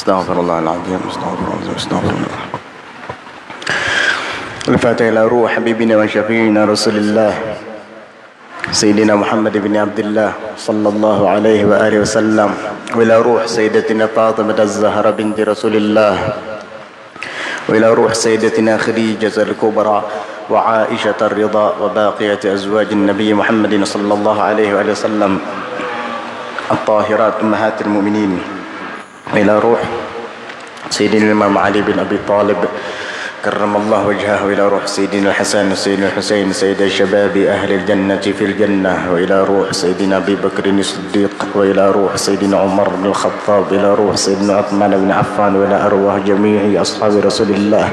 استغفر الله العظيم استغفر الله. الفاتحة إلى روح حبيبنا وشفيعنا رسول الله سيدنا محمد بن عبد الله صلى الله عليه وآله وسلم، وإلى روح سيدتنا فاطمة الزهراء بنت رسول الله، وإلى روح سيدتنا خديجة الكبرى وعائشة الرضا وباقية أزواج النبي محمد صلى الله عليه وآله وسلم الطاهرات أمهات المؤمنين، إلى روح سيدنا الإمام علي بن أبي طالب كرم الله وجهه، إلى روح سيدنا الحسن وسيدنا الحسين سيد الشباب أهل الجنة في الجنة، وإلى روح سيدنا أبي بكر الصديق، وإلى روح سيدنا عمر بن الخطاب، إلى روح سيدنا عثمان بن عفان، وإلى أرواح جميع أصحاب رسول الله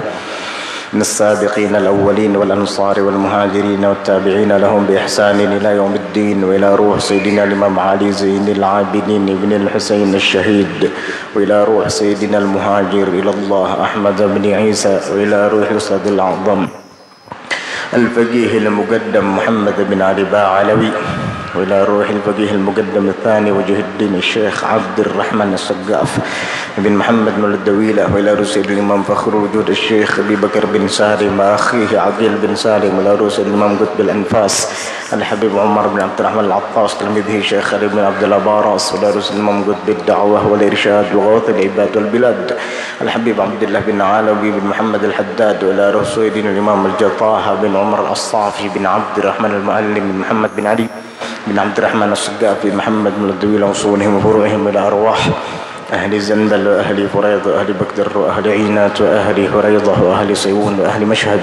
من السابقين الأولين والأنصار والمهاجرين والتابعين لهم بإحسان إلى يوم الدين، وإلى روح سيدنا الإمام علي زين العابدين بن الحسين الشهيد، وإلى روح سيدنا المهاجر إلى الله أحمد بن عيسى، وإلى روح الأسد الأعظم الفقيه المقدم محمد بن علي باعلوي، وإلى روح الفقيه المقدم الثاني وجه الدين الشيخ عبد الرحمن السقاف بن محمد بن الدويلة، وإلى رؤوس الإمام فخر وجود الشيخ أبي بكر بن سالم وأخيه عقيل بن سالم، وإلى رؤوس الإمام قطب الأنفاس الحبيب عمر بن عبد الرحمن العطاس تلميذه الشيخ خالد بن عبد الله باراس، وإلى رؤوس الإمام قطب الدعوة والإرشاد وغوث العباد والبلاد الحبيب عبد الله بن علوي بن محمد الحداد، وإلى رؤوس الإمام الجطاها بن عمر الصافي بن عبد الرحمن المعلم بن محمد بن علي بن عبد الرحمن السقاف بن محمد بن الدويلة وصولهم وفروعهم، إلى أرواح أهل زنبل وأهل فريض وأهل بكدر وأهل عينات وأهل هريضة وأهل صيون وأهل مشهد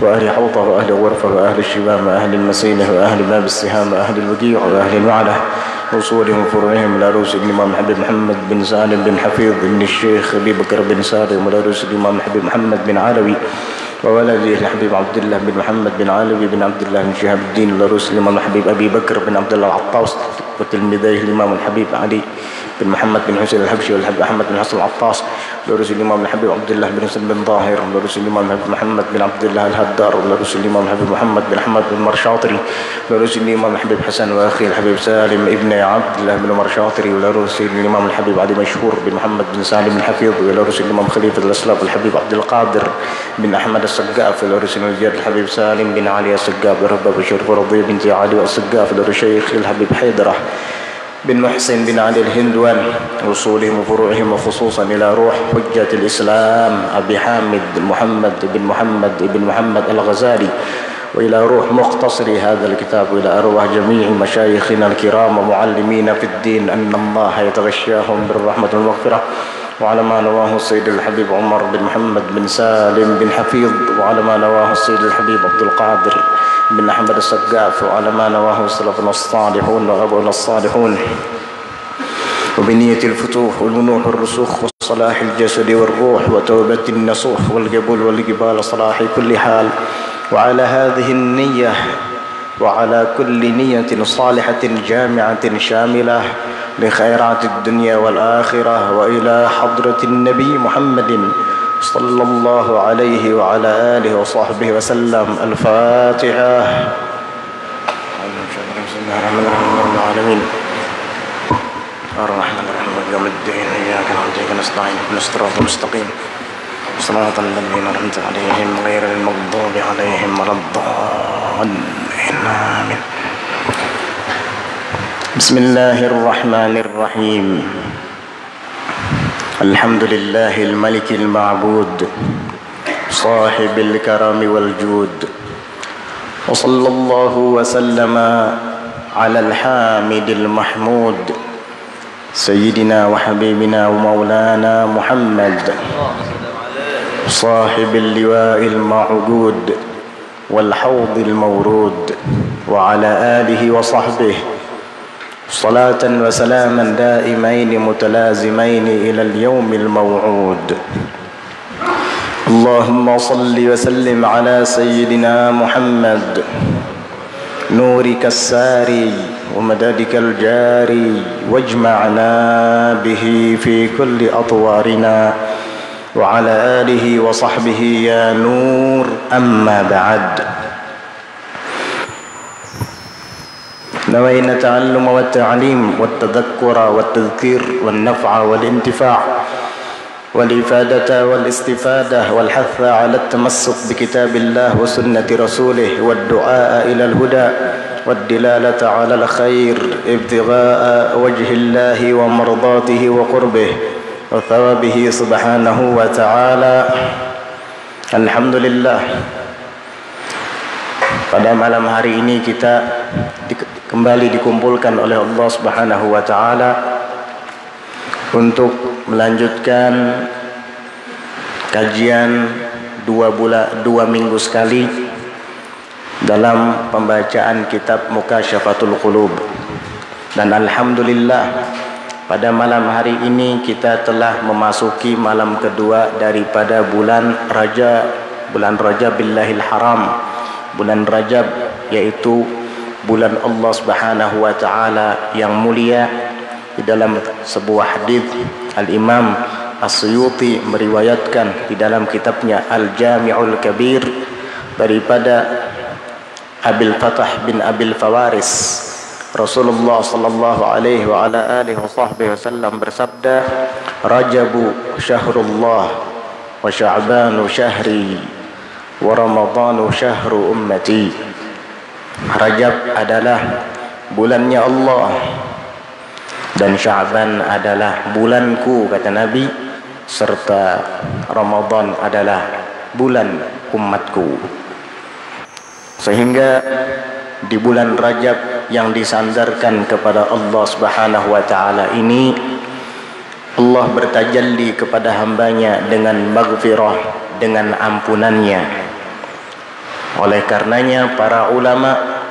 وأهل حوطة وأهل غرفة وأهل الشبام وأهل المسينة وأهل باب السهام وأهل الوقيع وأهل المعلة وصولهم وفروعهم، إلى رؤوس الإمام الحبيب محمد بن سالم بن حفيظ بن الشيخ أبي بكر بن سالم، وإلى رؤوس الإمام الحبيب محمد بن علوي وولده الحبيب عبد الله بن محمد بن علوي بن عبد الله بن شهاب الدين، وإلى رؤوس الإمام الحبيب أبي بكر بن عبد الله العطاس وتلميذيه الإمام الحبيب علي بن محمد بن حسين الحبشي والحبيب أحمد بن حسن العطاس، ورؤوس الإمام الحبيب عبد الله بن حسين بن ظاهر، ورؤوس الإمام الحبيب محمد بن عبد الله الهدار، ورؤوس الإمام الحبيب محمد بن أحمد بن مرشاطري، ورؤوس الإمام الحبيب حسن وأخي الحبيب سالم ابن عبد الله بن مرشاطري، ورؤوس الإمام الحبيب علي مشهور بن محمد بن سالم الحفيظ، ورؤوس الإمام خليفة الأسلاف الحبيب عبد القادر بن أحمد السقاف، ورؤوس الجد الحبيب سالم بن علي السقاف، ورباب الشريف رضي بنت علي السقاف، ورشيخ الحبيب حيدرة بن محسن بن علي الهندوان، وصولهم وفروعهم، وخصوصا إلى روح حجة الإسلام أبي حامد محمد بن محمد الغزالي، وإلى روح مختصر هذا الكتاب، وإلى أرواح جميع مشايخنا الكرام ومعلمين في الدين أن الله يتغشاهم بالرحمة والمغفرة، وعلى ما نواه السيد الحبيب عمر بن محمد بن سالم بن حفيظ، وعلى ما نواه السيد الحبيب عبد القادر بن أحمد السقاف، وعلى ما نواه سلفنا الصالحون وأبونا الصالحون، وبنية الفتوح والمنوح والرسوخ وصلاح الجسد والروح وتوبة النصوح والقبول والقبال صلاح كل حال، وعلى هذه النية وعلى كل نية صالحة جامعة شاملة لخيرات الدنيا والآخرة، وإلى حضرة النبي محمد صلى الله عليه وعلى آله وصحبه وسلم. الفاتحة. بسم الله الرحمن الرحيم رب العالمين الرحمن الرحيم يوم الدين إياك نعبد وإياك نستعين اهدنا الصراط المستقيم صراط الذين أنعمت عليهم غير المغضوب عليهم ولا الضالين آمين. بسم الله الرحمن الرحيم. الحمد لله الملك المعبود صاحب الكرم والجود، وصلى الله وسلم على الحامد المحمود سيدنا وحبيبنا ومولانا محمد صاحب اللواء المعقود والحوض المورود، وعلى آله وصحبه صلاة وسلاما دائمين متلازمين إلى اليوم الموعود. اللهم صل وسلم على سيدنا محمد نورك الساري ومددك الجاري، واجمعنا به في كل أطوارنا، وعلى آله وصحبه يا نور. أما بعد، نوينا التعلم والتعليم والتذكر والتذكير والنفع والانتفاع والإفادة والاستفادة والحث على التمسك بكتاب الله وسنة رسوله والدعاء إلى الهدى والدلالة على الخير ابتغاء وجه الله ومرضاته وقربه وثوابه سبحانه وتعالى. Alhamdulillah, pada malam hari ini kita kembali dikumpulkan oleh Allah Subhanahu wa taala untuk melanjutkan kajian dua minggu sekali dalam pembacaan kitab Mukasyafatul Qulub. Dan alhamdulillah, pada malam hari ini kita telah memasuki malam kedua daripada bulan Rajabillahil Haram, bulan Rajab, yaitu bulan Allah Subhanahu wa taala yang mulia. Di dalam sebuah hadis Al-Imam As-Suyuti meriwayatkan di dalam kitabnya Al-Jami'ul Kabir daripada Abil Fatah bin Abil Fawaris, Rasulullah sallallahu alaihi wa ala alihi wasallam bersabda, Rajabu syahrullah wa Sya'banu syahri wa Ramadhanu syahru ummati. Rajab adalah bulannya Allah dan Sya'ban adalah bulanku, kata Nabi, serta Ramadan adalah bulan umatku. Sehingga di bulan Rajab yang disandarkan kepada Allah Subhanahu wa taala ini, Allah bertajalli kepada hambanya dengan maghfirah, dengan ampunannya. Oleh karenanya para ulama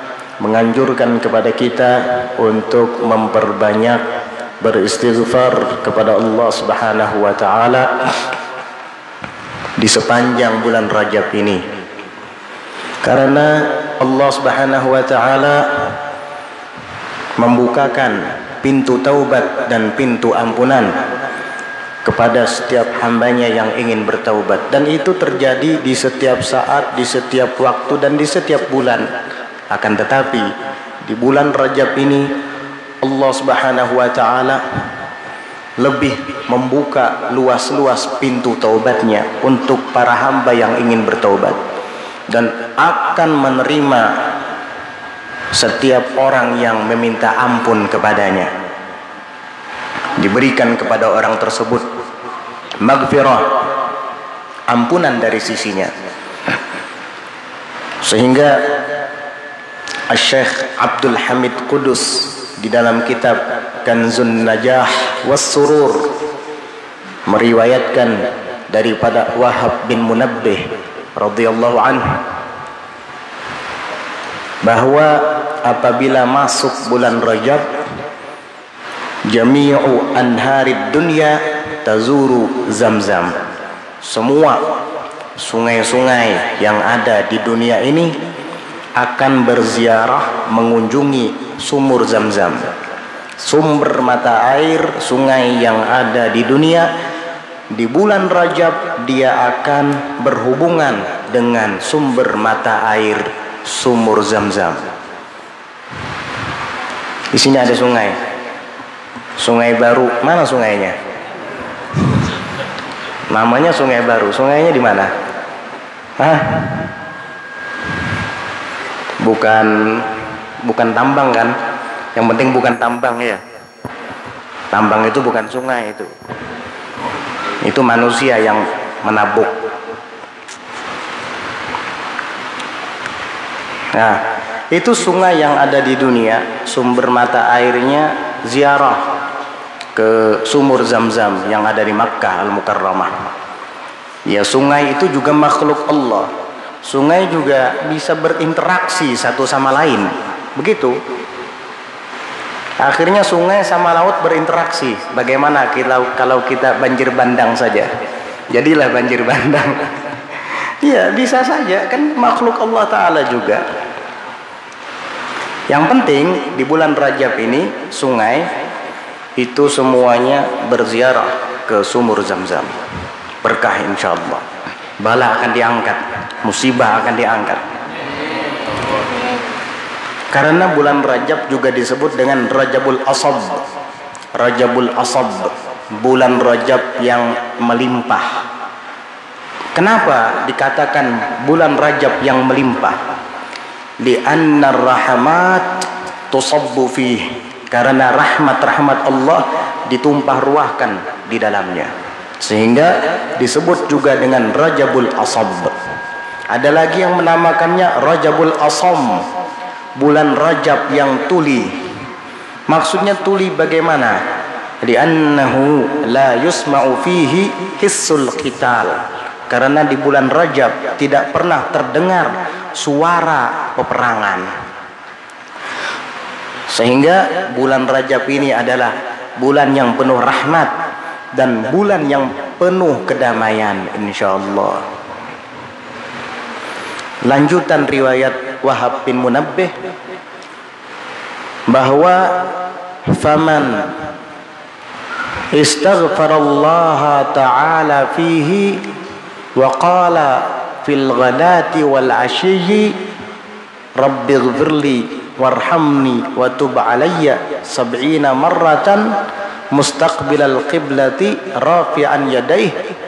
menganjurkan kepada kita untuk memperbanyak beristighfar kepada Allah Subhanahu wa taala di sepanjang bulan Rajab ini. Karena Allah Subhanahu wa taala membukakan pintu taubat dan pintu ampunan kepada setiap hambanya yang ingin bertaubat, dan itu terjadi di setiap saat, di setiap waktu, dan di setiap bulan. Akan tetapi di bulan Rajab ini Allah Subhanahu wa taala lebih membuka luas-luas pintu taubatnya untuk para hamba yang ingin bertaubat, dan akan menerima setiap orang yang meminta ampun kepadanya. Diberikan kepada orang tersebut maghfirah, ampunan dari sisinya. Sehingga Syekh Abdul Hamid Qudus di dalam kitab Kanzun Najah was Surur meriwayatkan daripada Wahab bin Munabbih radhiyallahu anhu bahwa apabila masuk bulan Rajab, jami'u anharid dunya tazuru Zamzam. Semua sungai-sungai yang ada di dunia ini akan berziarah mengunjungi sumur Zamzam, sumber mata air sungai yang ada di dunia. Di bulan Rajab dia akan berhubungan dengan sumber mata air sumur Zamzam. Di sini ada sungai baru. Mana sungainya? Namanya Sungai Baru. Sungainya di mana? Hah? Bukan tambang kan? Yang penting bukan tambang ya. Tambang itu bukan sungai itu. Itu manusia yang menabuk. Nah, itu sungai yang ada di dunia, sumber mata airnya ziarah ke sumur Zamzam yang ada di Makkah Al-Mukarramah. Ya, sungai itu juga makhluk Allah. Sungai juga bisa berinteraksi satu sama lain. Begitu. Akhirnya sungai sama laut berinteraksi. Bagaimana kalau kita banjir bandang saja? Jadilah banjir bandang. Ya, bisa saja, kan makhluk Allah Ta'ala juga. Yang penting di bulan Rajab ini sungai itu semuanya berziarah ke sumur Zamzam. Berkah insyaallah. Bala akan diangkat, musibah akan diangkat. Karena bulan Rajab juga disebut dengan Rajabul Asab. Rajabul Asab, bulan Rajab yang melimpah. Kenapa dikatakan bulan Rajab yang melimpah? Li'anna rahmat tusabbu fihi, karena rahmat Allah ditumpah ruahkan di dalamnya, sehingga disebut juga dengan Rajabul Asab. Ada lagi yang menamakannya Rajabul Asam, bulan Rajab yang tuli. Maksudnya tuli bagaimana? Li'annahu la yusma'u fihi hissul qital, karena di bulan Rajab tidak pernah terdengar suara peperangan. Sehingga bulan Rajab ini adalah bulan yang penuh rahmat dan bulan yang penuh kedamaian, insyaallah. Lanjutan riwayat Wahab bin Munabbih bahwa faman istaghfarallaha ta'ala fihi wa qala fil ghadati wal ashiyyi rabbighfirli warhamni wa tub alayya 70 marratan mustaqbilal qiblati rafi'an yadayhi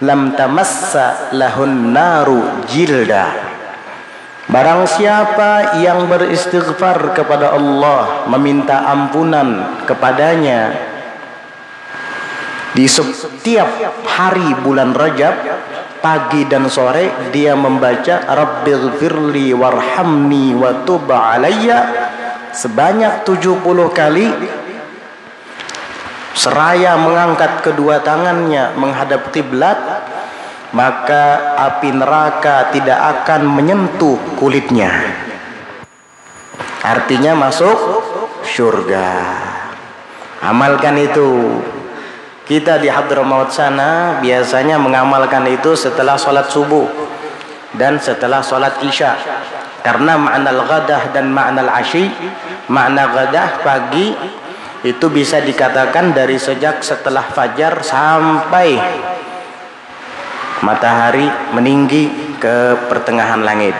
lam tamassa lahun naru jilda. Barang siapa yang beristighfar kepada Allah, meminta ampunan kepadanya di setiap hari bulan Rajab, pagi dan sore, dia membaca Rabbighfirli warhamni wa tub alayya sebanyak 70 kali, seraya mengangkat kedua tangannya menghadap kiblat, maka api neraka tidak akan menyentuh kulitnya. Artinya masuk surga. Amalkan itu. Kita di Hadramaut sana biasanya mengamalkan itu setelah sholat subuh dan setelah sholat isya. Karena makna al-ghadah dan makna al-ashi, makna ghadah pagi itu bisa dikatakan dari sejak setelah fajar sampai matahari meninggi ke pertengahan langit.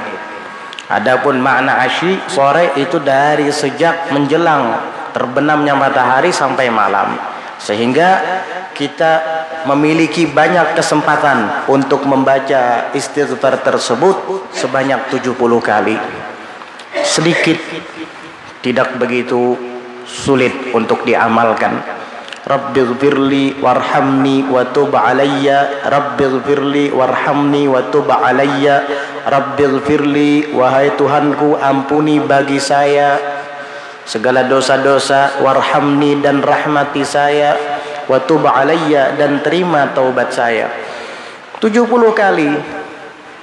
Adapun makna asyi sore itu dari sejak menjelang terbenamnya matahari sampai malam. Sehingga kita memiliki banyak kesempatan untuk membaca istighfar tersebut sebanyak 70 kali. Sedikit, tidak begitu sulit untuk diamalkan. Rabbighfirli warhamni wa tub alayya, Rabbighfirli warhamni wa tub alayya, Rabbighfirli, wahai Tuhanku ampuni bagi saya segala dosa-dosa, warhamni dan rahmati saya, wa tub alayya dan terima taubat saya. 70 kali.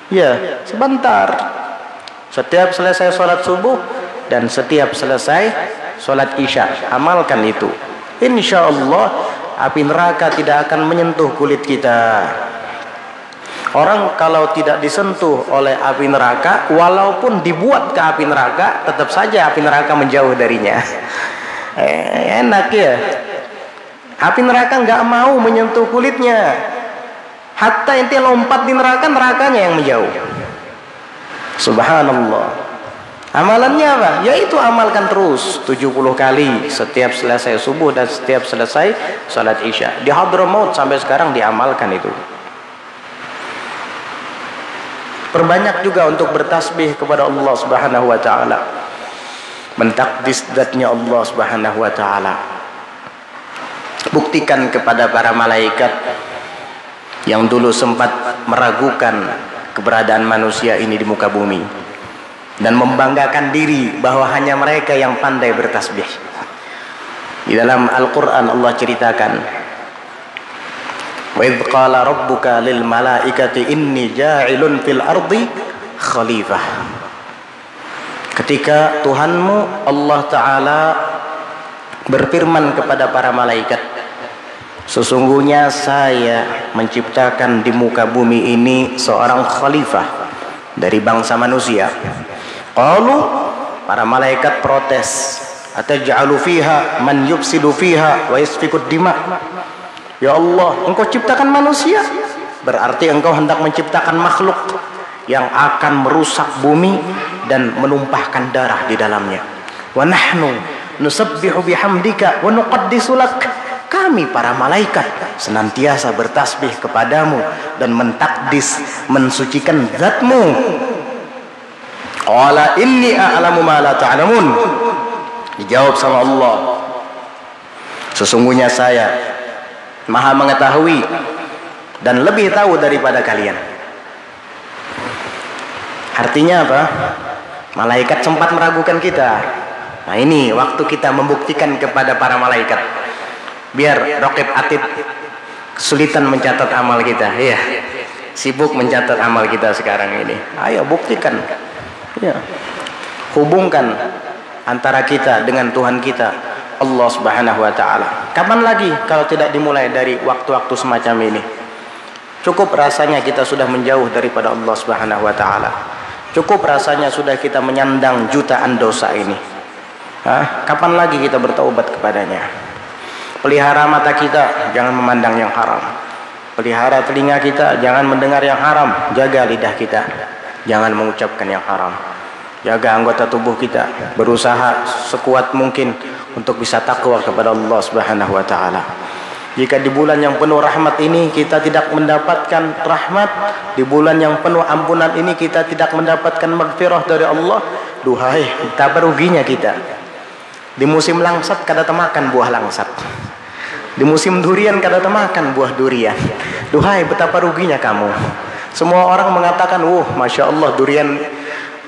Ya, sebentar. Setiap selesai sholat subuh dan setiap selesai sholat isya, amalkan itu. Insya Allah api neraka tidak akan menyentuh kulit kita. Orang kalau tidak disentuh oleh api neraka, walaupun dibuat ke api neraka, tetap saja api neraka menjauh darinya. Enak ya. Api neraka nggak mau menyentuh kulitnya. Hatta inti lompat di neraka, nerakanya yang menjauh. Subhanallah. Amalannya apa? Yaitu amalkan terus 70 kali setiap selesai subuh dan setiap selesai salat isya. Di Hadramaut sampai sekarang diamalkan itu. Perbanyak juga untuk bertasbih kepada Allah Subhanahu wa taala. Mentakdis zatnya Allah Subhanahu wa taala. Buktikan kepada para malaikat yang dulu sempat meragukan keberadaan manusia ini di muka bumi dan membanggakan diri bahwa hanya mereka yang pandai bertasbih. Di dalam Al-Quran Allah ceritakan, wa idh qala rabbuka lil malaikati inni ja'ilun fil ardi khalifah. Ketika Tuhanmu Allah Ta'ala berfirman kepada para malaikat, sesungguhnya saya menciptakan di muka bumi ini seorang khalifah dari bangsa manusia. Qalu, para malaikat protes, ataj'alu fiha man yufsidu fiha wa yasfikud dima. Ya Allah, engkau ciptakan manusia, berarti engkau hendak menciptakan makhluk yang akan merusak bumi dan menumpahkan darah di dalamnya. Wa nahnu nusabbihu bihamdika wa nuqaddisu lak. kami para malaikat senantiasa bertasbih kepadamu dan mentakdis, mensucikan zatmu. Qala inni a'lamu ma la ta'lamun. Dijawab sama Allah, sesungguhnya saya maha mengetahui dan lebih tahu daripada kalian. Artinya apa? Malaikat sempat meragukan kita. Nah ini waktu kita membuktikan kepada para malaikat, biar Raqib Atid kesulitan mencatat amal kita. Iya, sibuk mencatat amal kita sekarang ini. Ayo buktikan, ya. Hubungkan antara kita dengan Tuhan kita, Allah Subhanahu wa Ta'ala. Kapan lagi kalau tidak dimulai dari waktu-waktu semacam ini? Cukup rasanya kita sudah menjauh daripada Allah Subhanahu wa Ta'ala. Cukup rasanya sudah kita menyandang jutaan dosa ini. Kapan lagi kita bertaubat kepadanya? Pelihara mata kita, jangan memandang yang haram. Pelihara telinga kita, jangan mendengar yang haram. Jaga lidah kita, jangan mengucapkan yang haram. Jaga anggota tubuh kita, berusaha sekuat mungkin untuk bisa takwa kepada Allah Subhanahu wa Ta'ala. Jika di bulan yang penuh rahmat ini kita tidak mendapatkan rahmat, di bulan yang penuh ampunan ini kita tidak mendapatkan maghfirah dari Allah, duhai, betapa ruginya kita. Di musim langsat kada temakan buah langsat, di musim durian kada temakan buah durian. Duhai, betapa ruginya kamu. Semua orang mengatakan, Masya Allah, durian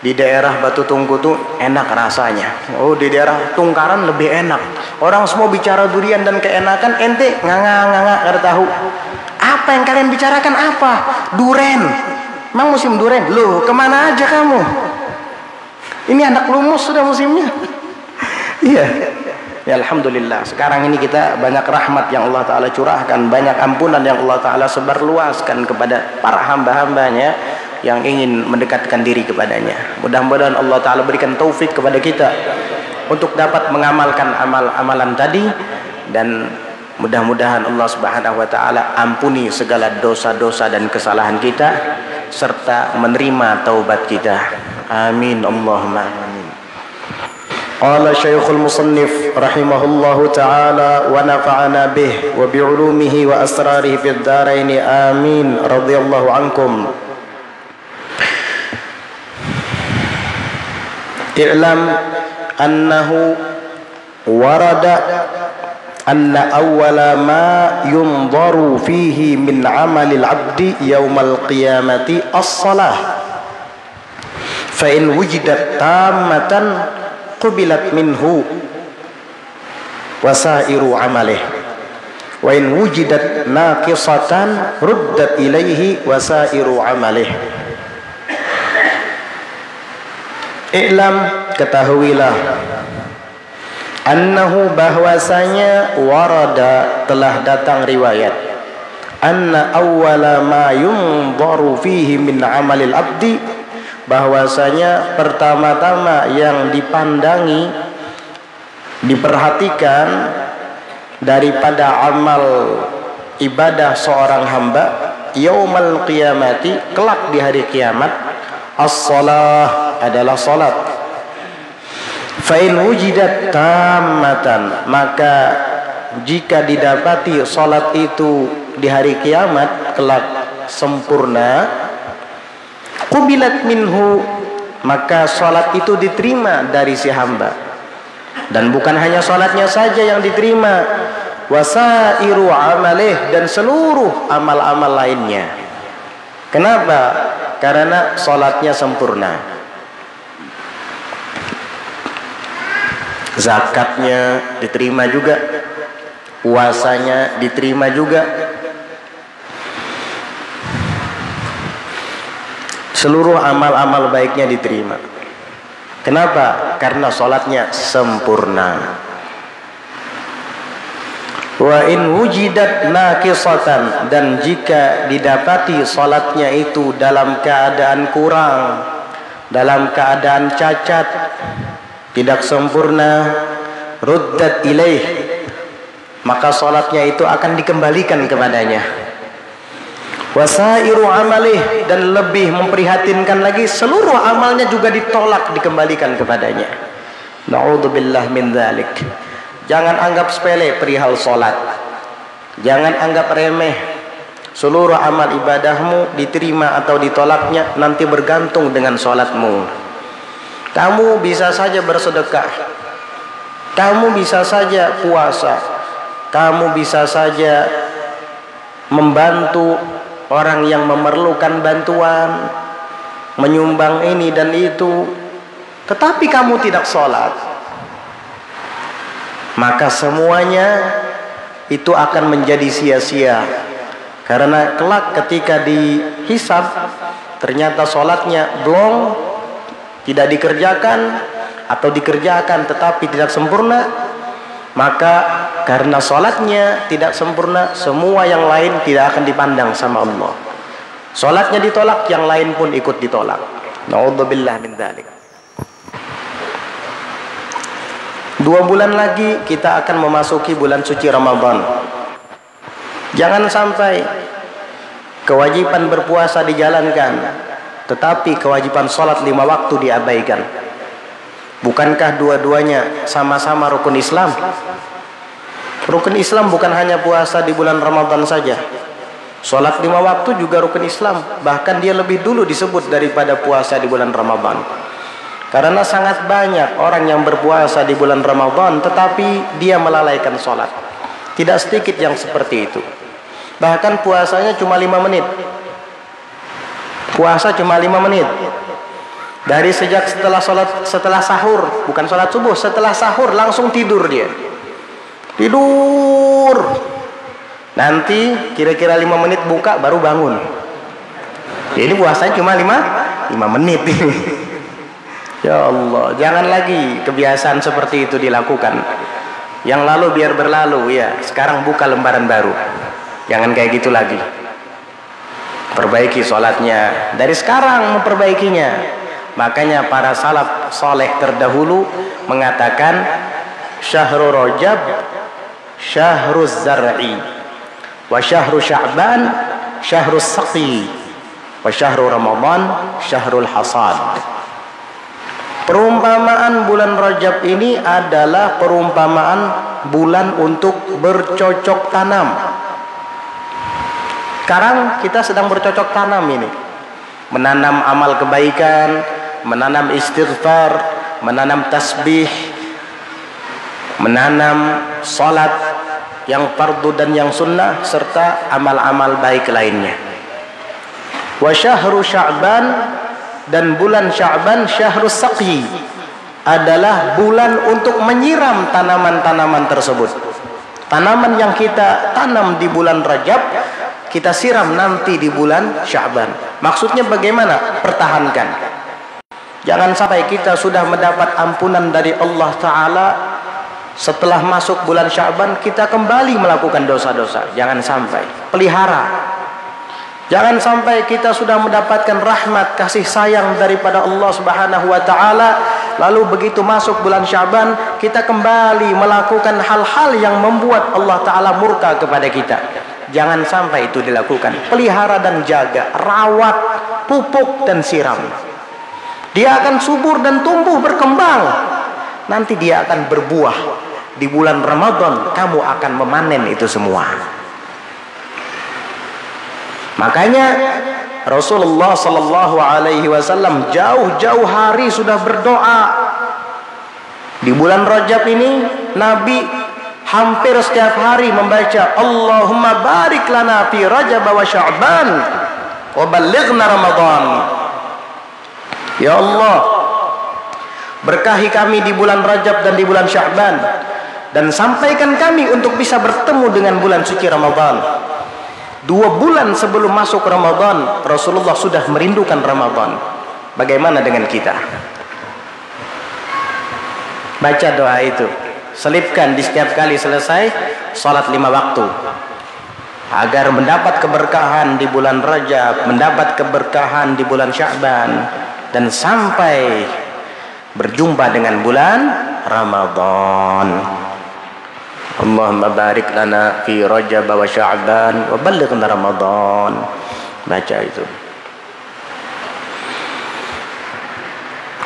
di daerah Batu Tungku tuh enak rasanya. Di daerah Tungkaran lebih enak. Orang semua bicara durian dan keenakan, ente nganga kada tahu. Apa yang kalian bicarakan apa? Duren. Emang musim duren? Loh, kemana aja kamu? Ini anak lumus sudah musimnya. Iya. Ya alhamdulillah, sekarang ini kita banyak rahmat yang Allah Ta'ala curahkan, banyak ampunan yang Allah Ta'ala sebarluaskan kepada para hamba-hambanya yang ingin mendekatkan diri kepadanya. Mudah-mudahan Allah Ta'ala berikan taufik kepada kita untuk dapat mengamalkan amal-amalan tadi, dan mudah-mudahan Allah Subhanahu wa Ta'ala ampuni segala dosa-dosa dan kesalahan kita serta menerima taubat kita. Amin Allahumma amin. Qala Syekhul Musannif rahimahullahu ta'ala wa nafa'ana bih wa bi'ulumihi wa asrarihi fid dharain amin radhiyallahu ankum. I'lam annahu warada anna awwala ma yunzaru fihi min 'amalil 'abdi yaumal qiyamati as-salah fa in wujidat tammatan qubilat minhu wasairu amalih wa in wujidat naqisatan ruddat ilaihi wasairu amalih. I'lam, ketahuilah, annahu, bahwasanya, warada, telah datang riwayat, anna awwala ma yunzaru fihi min amalil abdi, bahwasanya pertama-tama yang dipandangi, diperhatikan daripada amal ibadah seorang hamba yaumal qiyamati, kelak di hari kiamat, as-salah, adalah salat. Fa in wujidat tammatan, maka jika didapati salat itu di hari kiamat kelak sempurna, qubilat minhu, maka salat itu diterima dari si hamba. Dan bukan hanya salatnya saja yang diterima, wasairu amalih, dan seluruh amal-amal lainnya. Kenapa? Karena salatnya sempurna. Zakatnya diterima juga, puasanya diterima juga, seluruh amal-amal baiknya diterima. Kenapa? Karena sholatnya sempurna. Wa in wujidat naqisatan, dan jika didapati sholatnya itu dalam keadaan kurang, dalam keadaan cacat, tidak sempurna, ruddat ilaih, maka sholatnya itu akan dikembalikan kepadanya. Wasairu amalih, dan lebih memprihatinkan lagi, seluruh amalnya juga ditolak, dikembalikan kepadanya. Na'udzubillah min dzalik. Jangan anggap sepele perihal sholat. Jangan anggap remeh. Seluruh amal ibadahmu diterima atau ditolaknya nanti bergantung dengan sholatmu. Kamu bisa saja bersedekah, kamu bisa saja puasa, kamu bisa saja membantu orang yang memerlukan bantuan, menyumbang ini dan itu, tetapi kamu tidak sholat, maka semuanya itu akan menjadi sia-sia. Karena kelak ketika dihisab ternyata sholatnya belum, tidak dikerjakan, atau dikerjakan tetapi tidak sempurna, maka karena sholatnya tidak sempurna, semua yang lain tidak akan dipandang sama Allah. Sholatnya ditolak, yang lain pun ikut ditolak. Na'udzubillah min dzalik. 2 bulan lagi kita akan memasuki bulan suci Ramadan. Jangan sampai kewajiban berpuasa dijalankan, tetapi kewajiban sholat 5 waktu diabaikan. Bukankah dua-duanya sama-sama rukun Islam? Rukun Islam bukan hanya puasa di bulan Ramadan saja. Sholat 5 waktu juga rukun Islam. Bahkan dia lebih dulu disebut daripada puasa di bulan Ramadan. Karena sangat banyak orang yang berpuasa di bulan Ramadan tetapi dia melalaikan sholat. Tidak sedikit yang seperti itu. Bahkan puasanya cuma 5 menit. Puasa cuma 5 menit. Dari sejak setelah sahur, bukan sholat subuh, setelah sahur langsung tidur dia. Tidur. Nanti kira-kira 5 menit buka baru bangun. Ini puasanya cuma 5 menit. Ya Allah, jangan lagi kebiasaan seperti itu dilakukan. Yang lalu biar berlalu ya. Sekarang buka lembaran baru. Jangan kayak gitu lagi. Perbaiki sholatnya dari sekarang, memperbaikinya. Makanya para salaf soleh terdahulu mengatakan syahrul Rajab syahrul zar'i wa syahrul Sya'ban syahrul saqi wa syahrul Ramadan syahrul hasad. Perumpamaan bulan Rajab ini adalah perumpamaan bulan untuk bercocok tanam. Sekarang kita sedang bercocok tanam ini. Menanam amal kebaikan, menanam istighfar, menanam tasbih, menanam salat yang fardu dan yang sunnah, serta amal-amal baik lainnya. Wa syahru Sya'ban, dan bulan Sya'ban syahrus saqi, adalah bulan untuk menyiram tanaman-tanaman tersebut. Tanaman yang kita tanam di bulan Rajab kita siram nanti di bulan Sya'ban. Maksudnya bagaimana? Pertahankan. Jangan sampai kita sudah mendapat ampunan dari Allah Ta'ala, setelah masuk bulan Sya'ban kita kembali melakukan dosa-dosa. Jangan sampai. Pelihara. Jangan sampai kita sudah mendapatkan rahmat, kasih sayang daripada Allah Subhanahu wa Ta'ala, lalu begitu masuk bulan Sya'ban kita kembali melakukan hal-hal yang membuat Allah Ta'ala murka kepada kita. Jangan sampai itu dilakukan. Pelihara dan jaga, rawat, pupuk dan siram. Dia akan subur dan tumbuh berkembang. Nanti dia akan berbuah. Di bulan Ramadan kamu akan memanen itu semua. Makanya Rasulullah sallallahu alaihi wasallam jauh-jauh hari sudah berdoa. Di bulan Rajab ini Nabi hampir setiap hari membaca Allahumma barik lana fi Rajab wa Sya'ban wa ballighna Ramadan. Ya Allah, berkahi kami di bulan Rajab dan di bulan Sya'ban, dan sampaikan kami untuk bisa bertemu dengan bulan suci Ramadan. 2 bulan sebelum masuk Ramadan Rasulullah sudah merindukan Ramadan. Bagaimana dengan kita? Baca doa itu, selipkan di setiap kali selesai salat 5 waktu, agar mendapat keberkahan di bulan Rajab, mendapat keberkahan di bulan Sya'ban, dan sampai berjumpa dengan bulan Ramadan. Allahumma barik lana fi Rajab wa Sya'ban wa ballighna Ramadan. Baca itu.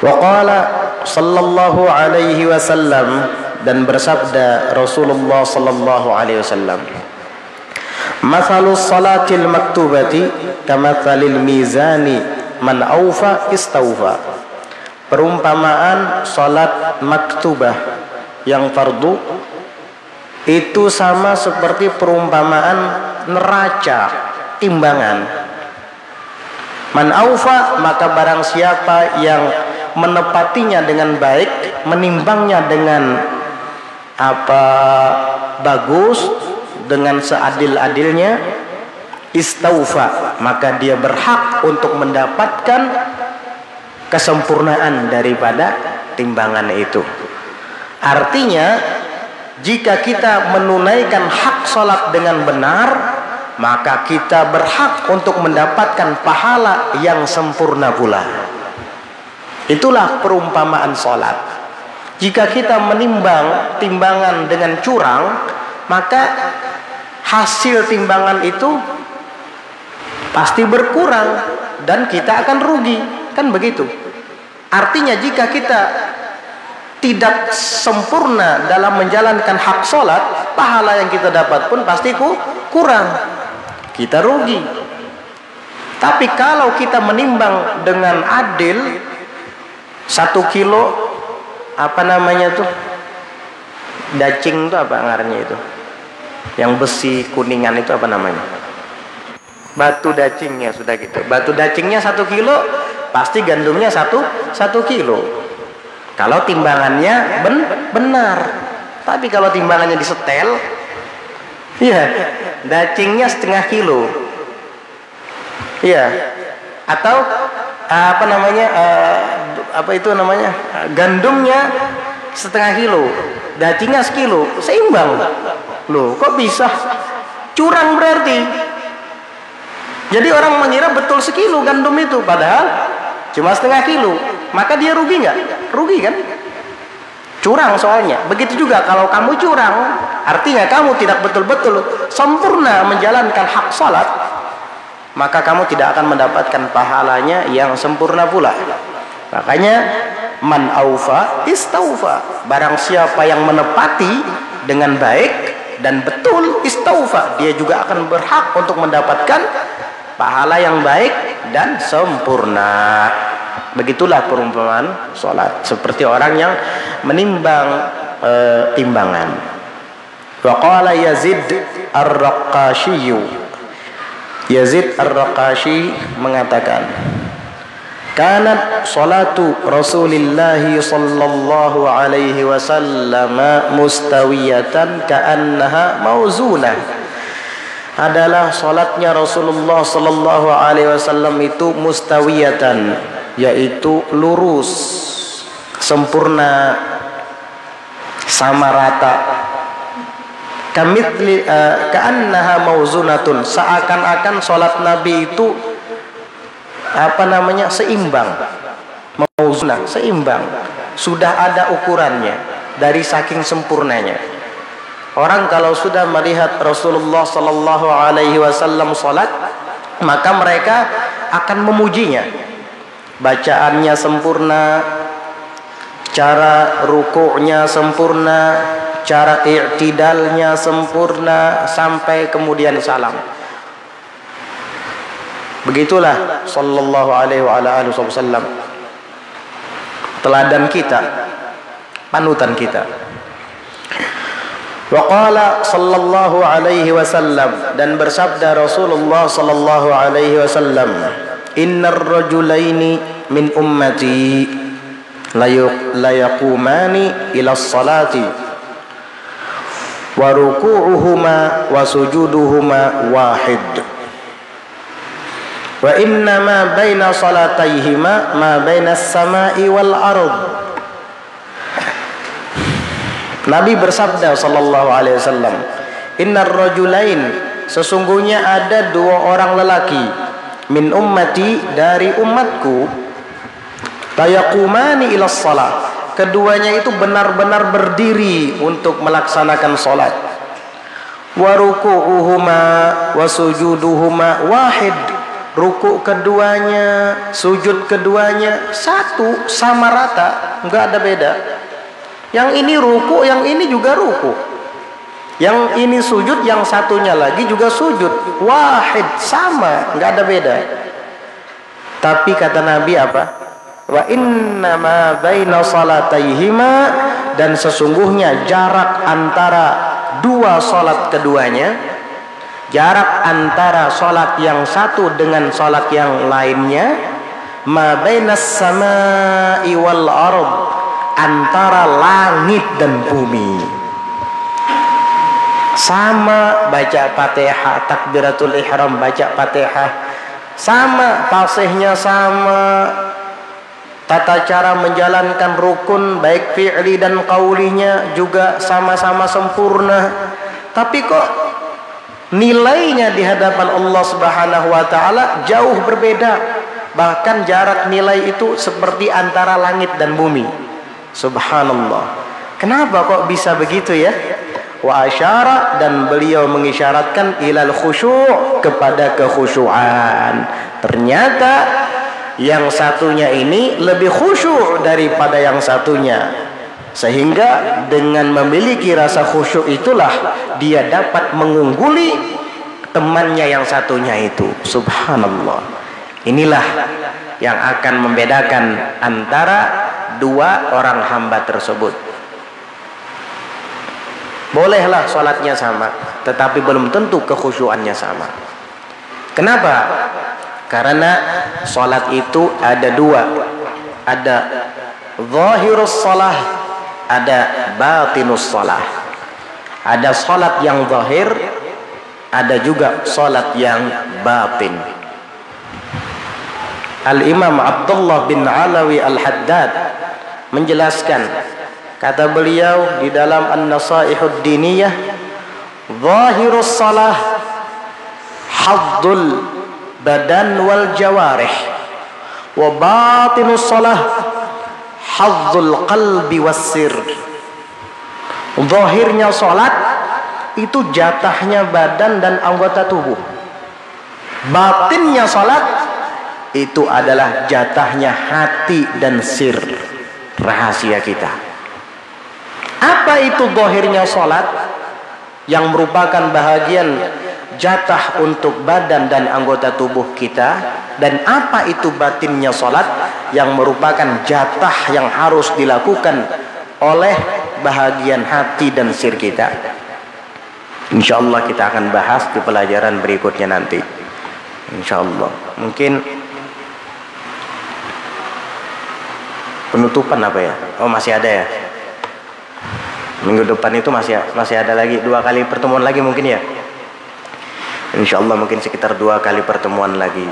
Wa qala sallallahu alaihi wasallam, dan bersabda Rasulullah sallallahu alaihi wasallam, Mathalus salatil maktubati kamathalil mizani man aufa istaufa. Perumpamaan salat maktubah yang fardu itu sama seperti perumpamaan neraca, timbangan. Man aufa, maka barang siapa yang menepatinya dengan baik, menimbangnya dengan bagus, dengan seadil-adilnya, istaufa, maka dia berhak untuk mendapatkan kesempurnaan daripada timbangan itu. Artinya, jika kita menunaikan hak sholat dengan benar, maka kita berhak untuk mendapatkan pahala yang sempurna pula. Itulah perumpamaan sholat. Jika kita menimbang timbangan dengan curang, maka hasil timbangan itu pasti berkurang dan kita akan rugi, kan begitu. Artinya jika kita tidak sempurna dalam menjalankan hak sholat, pahala yang kita dapat pun pasti kurang, kita rugi. Tapi kalau kita menimbang dengan adil, 1 kilo dacing itu apa ngarannya itu, yang besi kuningan itu apa namanya, batu dacingnya, sudah gitu, batu dacingnya 1 kilo, pasti gandumnya 1 kilo kalau timbangannya benar. Tapi kalau timbangannya disetel, ya dacingnya 1/2 kilo, ya, atau gandumnya 1/2 kilo, dacingnya 1 kilo, seimbang. Loh, kok bisa? Curang berarti. Jadi orang mengira betul 1 kilo gandum itu, padahal cuma 1/2 kilo. Maka dia rugi nggak? Rugi kan? Curang soalnya. Begitu juga kalau kamu curang, artinya kamu tidak betul-betul sempurna menjalankan hak salat, maka kamu tidak akan mendapatkan pahalanya yang sempurna pula. Makanya man aufa istaufa. Barang siapa yang menepati dengan baik dan betul, istaufa, dia juga akan berhak untuk mendapatkan pahala yang baik dan sempurna. Begitulah perumpamaan sholat, seperti orang yang menimbang timbangan. Wa qala Yazid Ar-Raqashi, Yazid Ar-Raqashi mengatakan, kanat salatu Rasulillah sallallahu alaihi wasallam mustawiyatan ka'annaha mauzunah. Adalah salatnya Rasulullah sallallahu alaihi wasallam itu mustawiyatan, yaitu lurus, sempurna, sama rata. Kamitsli ka'annaha mauzunatun, seakan-akan salat Nabi itu seimbang. Mauzunah, seimbang, sudah ada ukurannya dari saking sempurnanya. Orang kalau sudah melihat Rasulullah sallallahu alaihi wasallam salat, maka mereka akan memujinya. Bacaannya sempurna, cara rukuknya sempurna, cara i'tidalnya sempurna, sampai kemudian salam. Begitulah sallallahu alaihi wasallam, teladan kita, panutan kita. Wa qala sallallahu alaihi wasallam, dan bersabda Rasulullah sallallahu alaihi wasallam, innar rajulaini min ummati la yaqumani ila salati wa ruku'uhuma wa sujuduhuma wahid wa inna ma baina salatayhima ma baina as-sama'i wal ard. Nabi bersabda sallallahu alaihi wasallam, innar rajulain, sesungguhnya ada 2 orang lelaki, min ummati, dari umatku, tayaqumani ila shalah, keduanya itu benar-benar berdiri untuk melaksanakan salat, wa ruku'uhuma wa sujuduhuma wahid, ruku' keduanya, sujud keduanya satu, sama rata, enggak ada beda. Yang ini ruku, yang ini juga ruku. Yang ini sujud, yang satunya lagi juga sujud. Wahid, sama, nggak ada beda. Tapi kata Nabi apa? Wa innama baina salataihima, dan sesungguhnya jarak antara dua salat keduanya, jarak antara salat yang satu dengan salat yang lainnya, ma bainas samai wal ard, antara langit dan bumi. Sama baca Fatihah, takbiratul ihram, baca Fatihah, sama fasihnya, sama tata cara menjalankan rukun baik fi'li dan qaulinya juga sama-sama sempurna. Tapi kok nilainya di hadapan Allah Subhanahu wa taala jauh berbeda. Bahkan jarak nilai itu seperti antara langit dan bumi. Subhanallah. Kenapa kok bisa begitu ya? Wa asyara, dan beliau mengisyaratkan ilal khusyuk, kepada kekhusyuan. Ternyata yang satunya ini lebih khusyuk daripada yang satunya, sehingga dengan memiliki rasa khusyuk itulah dia dapat mengungguli temannya yang satunya itu. Subhanallah. Inilah yang akan membedakan antara dua orang hamba tersebut. Bolehlah sholatnya sama, tetapi belum tentu kekhusyuannya sama. Kenapa? Karena sholat itu ada dua. Ada zahirus sholah, ada batinus sholah. Ada sholat yang zahir, ada juga sholat yang batin. Al-Imam Abdullah bin Alawi Al-Haddad menjelaskan, kata beliau di dalam An-Nasaihud Diniyah, zahirus salah haddul badan wal jawarih, wa batinus salah haddul qalbi was sir. Zahirnya salat itu jatahnya badan dan anggota tubuh. Batinnya salat itu adalah jatahnya hati dan sir, rahasia kita. Apa itu zahirnya salat? Yang merupakan bahagian jatah untuk badan dan anggota tubuh kita. Dan apa itu batinnya salat? Yang merupakan jatah yang harus dilakukan oleh bahagian hati dan sir kita. InsyaAllah kita akan bahas di pelajaran berikutnya nanti, InsyaAllah. Mungkin penutupan apa ya? Oh, masih ada ya? Minggu depan itu masih ada lagi 2 kali pertemuan lagi mungkin ya. InsyaAllah mungkin sekitar 2 kali pertemuan lagi.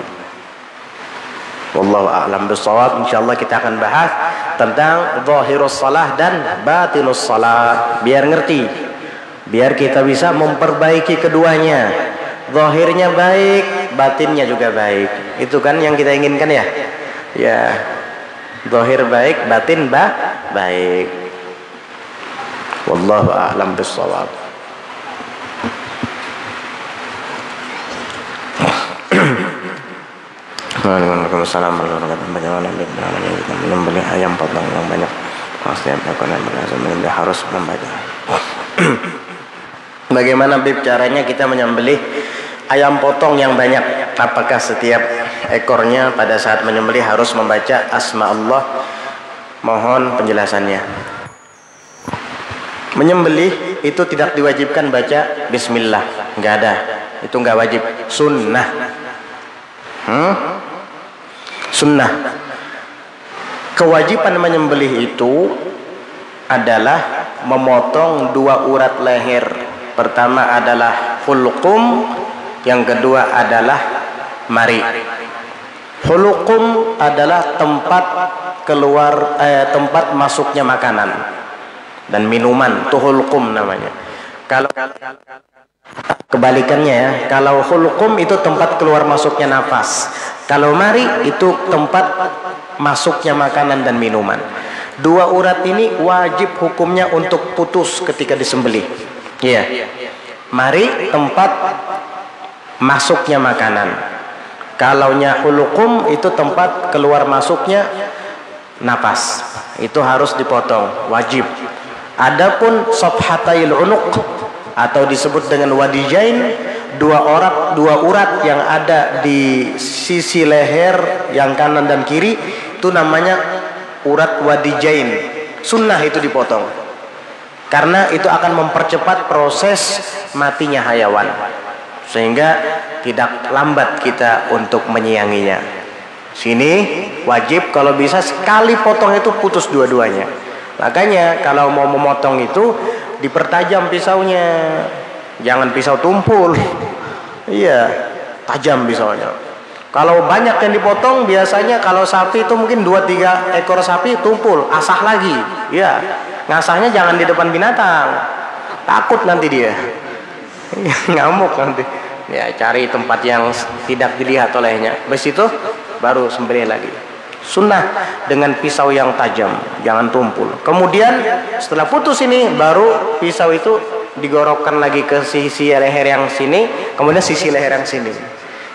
Wallahu a'lam bishawab. InsyaAllah kita akan bahas tentang zahirus salah dan batinus salah, biar ngerti, biar kita bisa memperbaiki keduanya. Zahirnya baik, batinnya juga baik. Itu kan yang kita inginkan ya. Ya, zahir baik, batin baik. Wallahu a'lam bishawab. Waalaikumsalam warahmatullahi wabarakatuh. Menyembelih ayam potong yang banyak, pasti menyembelih harus membaca. Bagaimana Bib caranya kita menyembelih ayam potong yang banyak? Apakah setiap ekornya pada saat menyembelih harus membaca asma Allah? Mohon penjelasannya. Menyembelih itu tidak diwajibkan baca bismillah, nggak ada, itu nggak wajib, sunnah. Sunnah. Kewajiban menyembelih itu adalah memotong 2 urat leher. Pertama adalah hulqum, yang kedua adalah mari. Hulqum adalah tempat masuknya makanan dan minuman, itu hulqum namanya. Kalau kebalikannya ya, kalau hulqum itu tempat keluar masuknya nafas, kalau mari itu tempat masuknya makanan dan minuman. 2 urat ini wajib hukumnya untuk putus ketika disembelih. Iya. Mari tempat masuknya makanan. Kalaunya hulqum itu tempat keluar masuknya nafas, itu harus dipotong, wajib. Adapun safhatail unuq, atau disebut dengan wadijain, dua urat yang ada di sisi leher yang kanan dan kiri, itu namanya urat wadijain. Sunnah itu dipotong, karena itu akan mempercepat proses matinya hayawan, sehingga tidak lambat kita untuk menyianginya. Sini wajib kalau bisa sekali potong itu putus dua-duanya. Makanya kalau mau memotong itu dipertajam pisaunya, jangan pisau tumpul. Iya, tajam pisaunya. Kalau banyak yang dipotong, biasanya kalau sapi itu mungkin 2-3 ekor sapi tumpul, asah lagi. Iya, ngasahnya jangan di depan binatang, takut nanti dia. Ngamuk nanti. Ya, cari tempat yang tidak dilihat olehnya. Habis itu baru sembelih lagi. Sunnah dengan pisau yang tajam, jangan tumpul. Kemudian setelah putus ini, baru pisau itu digorokkan lagi ke sisi leher yang sini, kemudian sisi leher yang sini.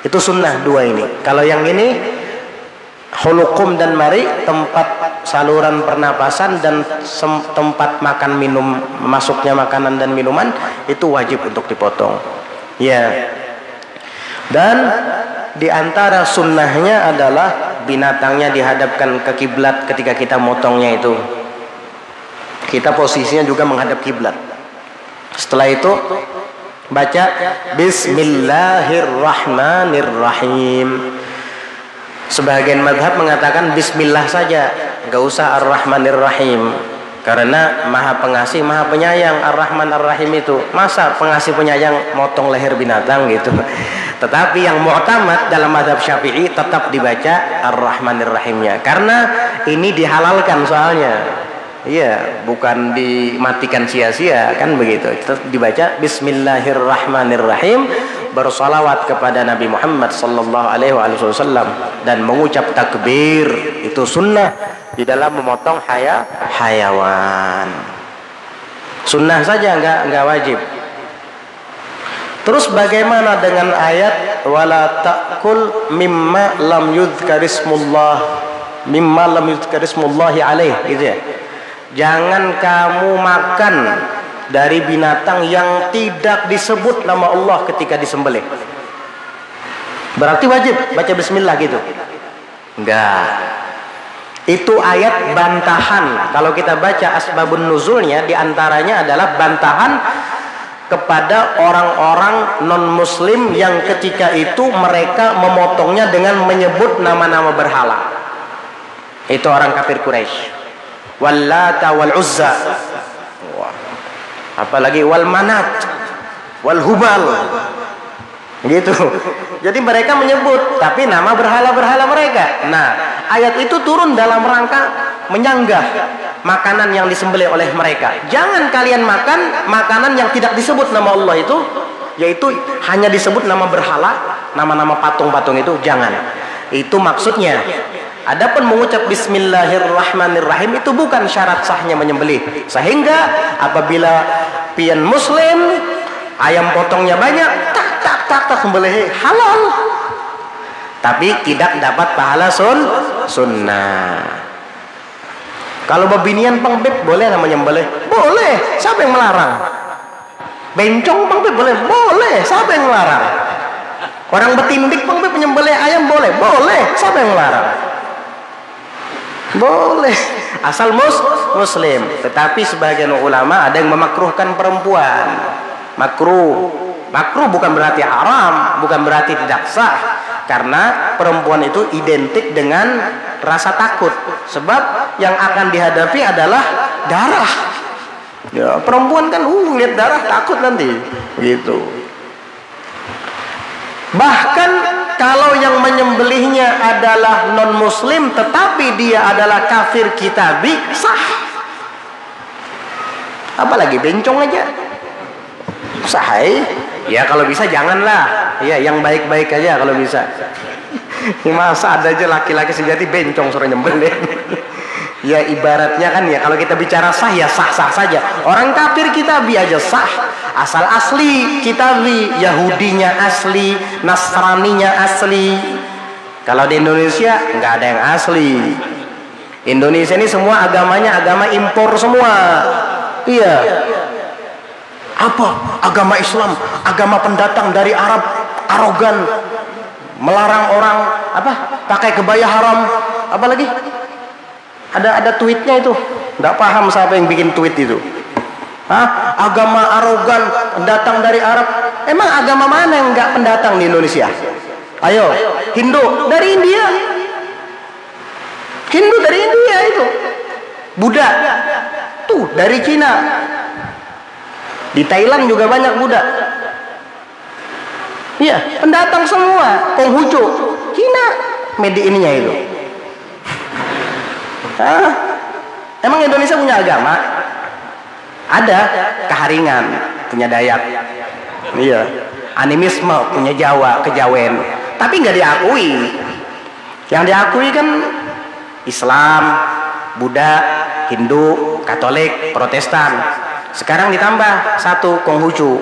Itu sunnah dua ini. Kalau yang ini hulukum dan mari, tempat saluran pernapasan dan tempat makan minum, masuknya makanan dan minuman, itu wajib untuk dipotong. Ya. Dan di antara sunnahnya adalah binatangnya dihadapkan ke kiblat ketika kita motongnya itu. Kita posisinya juga menghadap kiblat. Setelah itu baca Bismillahirrahmanirrahim. Sebagian madhab mengatakan Bismillah saja, nggak usah Ar-Rahmanir-Rahim, karena Maha Pengasih Maha Penyayang. Ar-Rahman Ar-Rahim itu, masa pengasih penyayang motong leher binatang gitu. Tetapi yang mu'tamad dalam madhab Syafi'i tetap dibaca Ar-Rahmanir-Rahimnya, karena ini dihalalkan soalnya. Iya, bukan dimatikan sia-sia, kan begitu. Tetap dibaca Bismillahirrahmanirrahim, bersalawat kepada Nabi Muhammad sallallahu alaihi wasallam, dan mengucap takbir. Itu sunnah di dalam memotong hayawan. Sunnah saja, enggak wajib. Terus bagaimana dengan ayat wala ta'kul mimma lam yuzkarismullah alaih, gitu ya. Jangan kamu makan dari binatang yang tidak disebut nama Allah ketika disembelih. Berarti wajib baca bismillah gitu? Enggak. Itu ayat bantahan. Kalau kita baca asbabun nuzulnya, diantaranya adalah bantahan kepada orang-orang non-muslim yang ketika itu mereka memotongnya dengan menyebut nama-nama berhala. Itu orang kafir Quraisy. Wallata wal Uzza. Apalagi wal Manat, wal Hubal. Gitu. Jadi mereka menyebut tapi nama berhala-berhala mereka. Nah, ayat itu turun dalam rangka menyanggah makanan yang disembelih oleh mereka. Jangan kalian makan makanan yang tidak disebut nama Allah itu, yaitu hanya disebut nama berhala, nama-nama patung-patung itu, jangan. Itu maksudnya. Adapun mengucap Bismillahirrahmanirrahim itu bukan syarat sahnya menyembelih. Sehingga apabila pian muslim, ayam potongnya banyak, tak sembelih halal, tapi tidak dapat pahala sunnah. Kalau bebinian pengbeb boleh namanya menyembelih? Boleh. Siapa yang melarang? Bencong pengbeb boleh? Boleh. Siapa yang melarang? Orang betindik pengbeb menyembelih ayam boleh? Boleh. Siapa yang melarang? Boleh. Asal muslim. Tetapi sebagian ulama ada yang memakruhkan perempuan. Makruh bukan berarti haram, bukan berarti tidak sah, karena perempuan itu identik dengan rasa takut, sebab yang akan dihadapi adalah darah. Ya, perempuan kan lihat darah takut nanti, gitu. Bahkan kalau yang menyembelihnya adalah non muslim tetapi dia adalah kafir kitabi, sah. Apalagi bencong aja sah. Ya kalau bisa janganlah. Ya yang baik-baik aja kalau bisa. Ya, masa ada aja laki-laki sejati bencong suruh nyembelih. Ya ibaratnya kan ya, kalau kita bicara sah ya sah-sah saja. Orang kafir kitabi aja sah, asal asli kitabi, Yahudinya asli, Nasraninya asli. Kalau di Indonesia nggak ada yang asli. Indonesia ini semua agamanya agama impor semua. Iya. Apa? Agama Islam, agama pendatang dari Arab, arogan, melarang orang apa? Pakai kebaya haram. Apa lagi? Ada tweetnya itu. Nggak paham siapa yang bikin tweet itu. Hah? Agama arogan, pendatang dari Arab. Emang agama mana yang nggak pendatang di Indonesia? Ayo, Hindu dari India. Hindu dari India itu. Buddha tuh dari Cina. Di Thailand juga banyak Buddha. Iya, pendatang semua. Konghucu, Cina, made ininya itu. Hah? Emang Indonesia punya agama? Ada. Keharingan punya Dayak. Iya. Animisme punya Jawa, Kejawen. Tapi nggak diakui. Yang diakui kan Islam, Buddha, Hindu, Katolik, Protestan. Sekarang ditambah satu, Konghucu.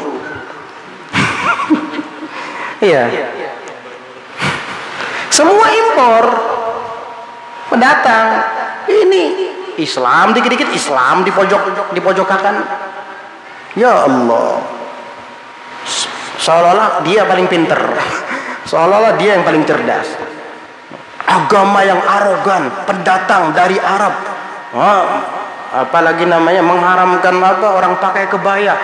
Iya. Semua impor, pendatang. Ini Islam dikit-dikit, Islam di pojok-pojokan. Ya Allah. Seolah-olah dia paling pinter. Seolah-olah dia yang paling cerdas. Agama yang arogan, pendatang dari Arab. Apalagi namanya mengharamkan apa orang pakai kebaya.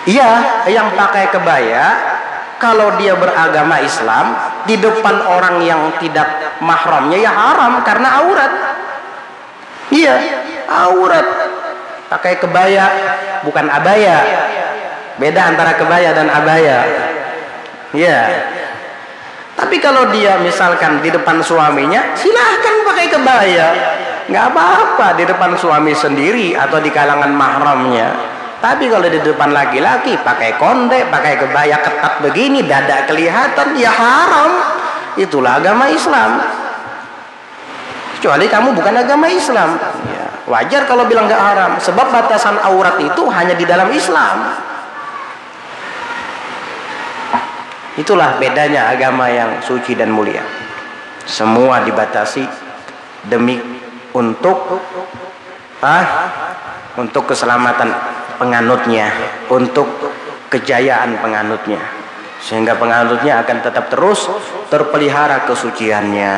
Iya, yang pakai kebaya kalau dia beragama Islam di depan orang yang tidak mahramnya ya haram karena aurat. Iya, aurat. Pakai kebaya bukan abaya. Beda antara kebaya dan abaya. Iya. Tapi kalau dia misalkan di depan suaminya, silahkan pakai kebaya. Nggak apa-apa di depan suami sendiri atau di kalangan mahramnya. Tapi kalau di depan laki-laki pakai konde, pakai kebaya ketat begini, dada kelihatan, ya haram. Itulah agama Islam. Kecuali kamu bukan agama Islam. Ya, wajar kalau bilang nggak haram. Sebab batasan aurat itu hanya di dalam Islam. Itulah bedanya agama yang suci dan mulia. Semua dibatasi demi untuk keselamatan penganutnya, untuk kejayaan penganutnya, sehingga penganutnya akan tetap terus terpelihara kesuciannya.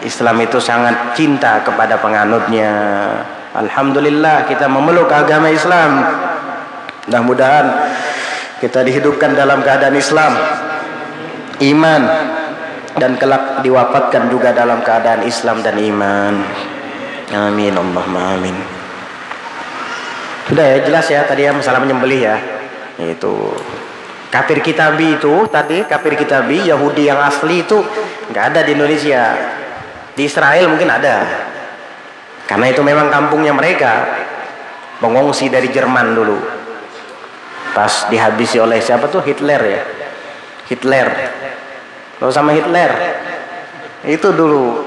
Islam itu sangat cinta kepada penganutnya. Alhamdulillah kita memeluk agama Islam. Mudah-mudahan kita dihidupkan dalam keadaan Islam, iman, dan kelak diwafatkan juga dalam keadaan Islam dan iman. Amin Allahumma amin. Sudah ya, jelas ya tadi ya masalah menyembelih ya. Itu kafir kitabi itu tadi, kafir kitabi Yahudi yang asli itu nggak ada di Indonesia. Di Israel mungkin ada. Karena itu memang kampungnya mereka. Pengungsi dari Jerman dulu. Pas dihabisi oleh siapa tuh? Hitler ya. Hitler. Kalau sama Hitler itu dulu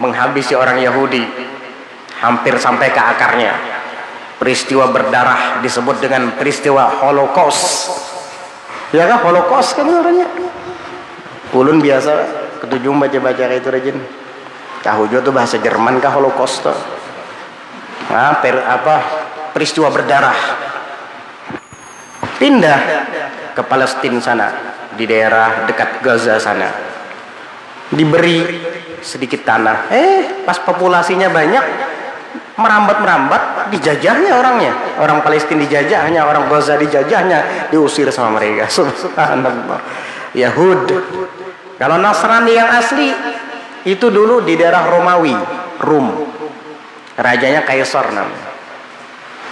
menghabisi orang Yahudi hampir sampai ke akarnya. Peristiwa berdarah disebut dengan peristiwa Holocaust. Ya kan, Holocaust kan orangnya. Ulun biasa ketujung baca-baca kayak itu rajin. Tahu juga tuh bahasa Jerman kah Holocaust tuh. Nah, peristiwa berdarah. Pindah ke Palestina sana, di daerah dekat Gaza sana. Diberi sedikit tanah. Pas populasinya banyak, merambat-merambat, dijajahnya orangnya. Orang Palestina dijajahnya, orang Gaza dijajahnya, diusir sama mereka. Subhanallah. Yahud. Kalau Nasrani yang asli itu dulu di daerah Romawi, Rum. Rajanya Kaisar namanya.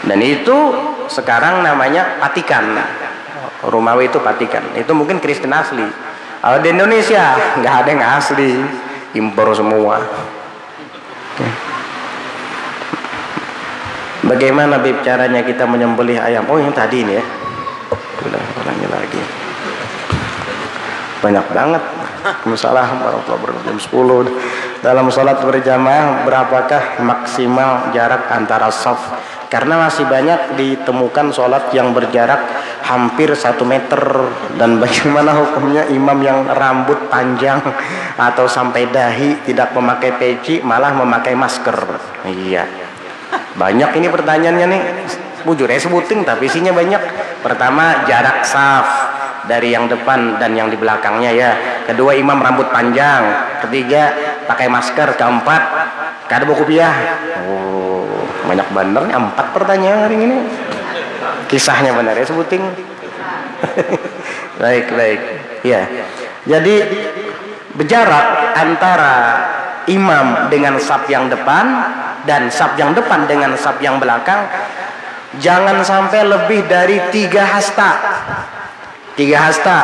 Dan itu sekarang namanya Vatikan. Romawi itu Vatikan. Itu mungkin Kristen asli. Kalau di Indonesia nggak ada yang asli, impor semua. Bagaimana Bib caranya kita menyembelih ayam? Oh yang tadi ini ya. Sudah ulangi lagi. Banyak banget. Waalaikumsalam warahmatullahi wabarakatuh. Jam 10. Dalam sholat berjamaah berapakah maksimal jarak antara shaf? Karena masih banyak ditemukan sholat yang berjarak hampir 1 meter. Dan bagaimana hukumnya imam yang rambut panjang atau sampai dahi, tidak memakai peci, malah memakai masker? Iya, banyak ini pertanyaannya nih. Bujur ya sebuting tapi isinya banyak. Pertama, jarak saf dari yang depan dan yang di belakangnya ya. Kedua, imam rambut panjang. Ketiga, pakai masker. Keempat, kada bawa kopiah. Oh, banyak bener nih, 4 pertanyaan hari ini. Kisahnya benar ya sebuting. Baik. Ya. Jadi berjarak antara imam dengan saf yang depan dan saf yang depan dengan saf yang belakang jangan sampai lebih dari 3 hasta. 3 hasta.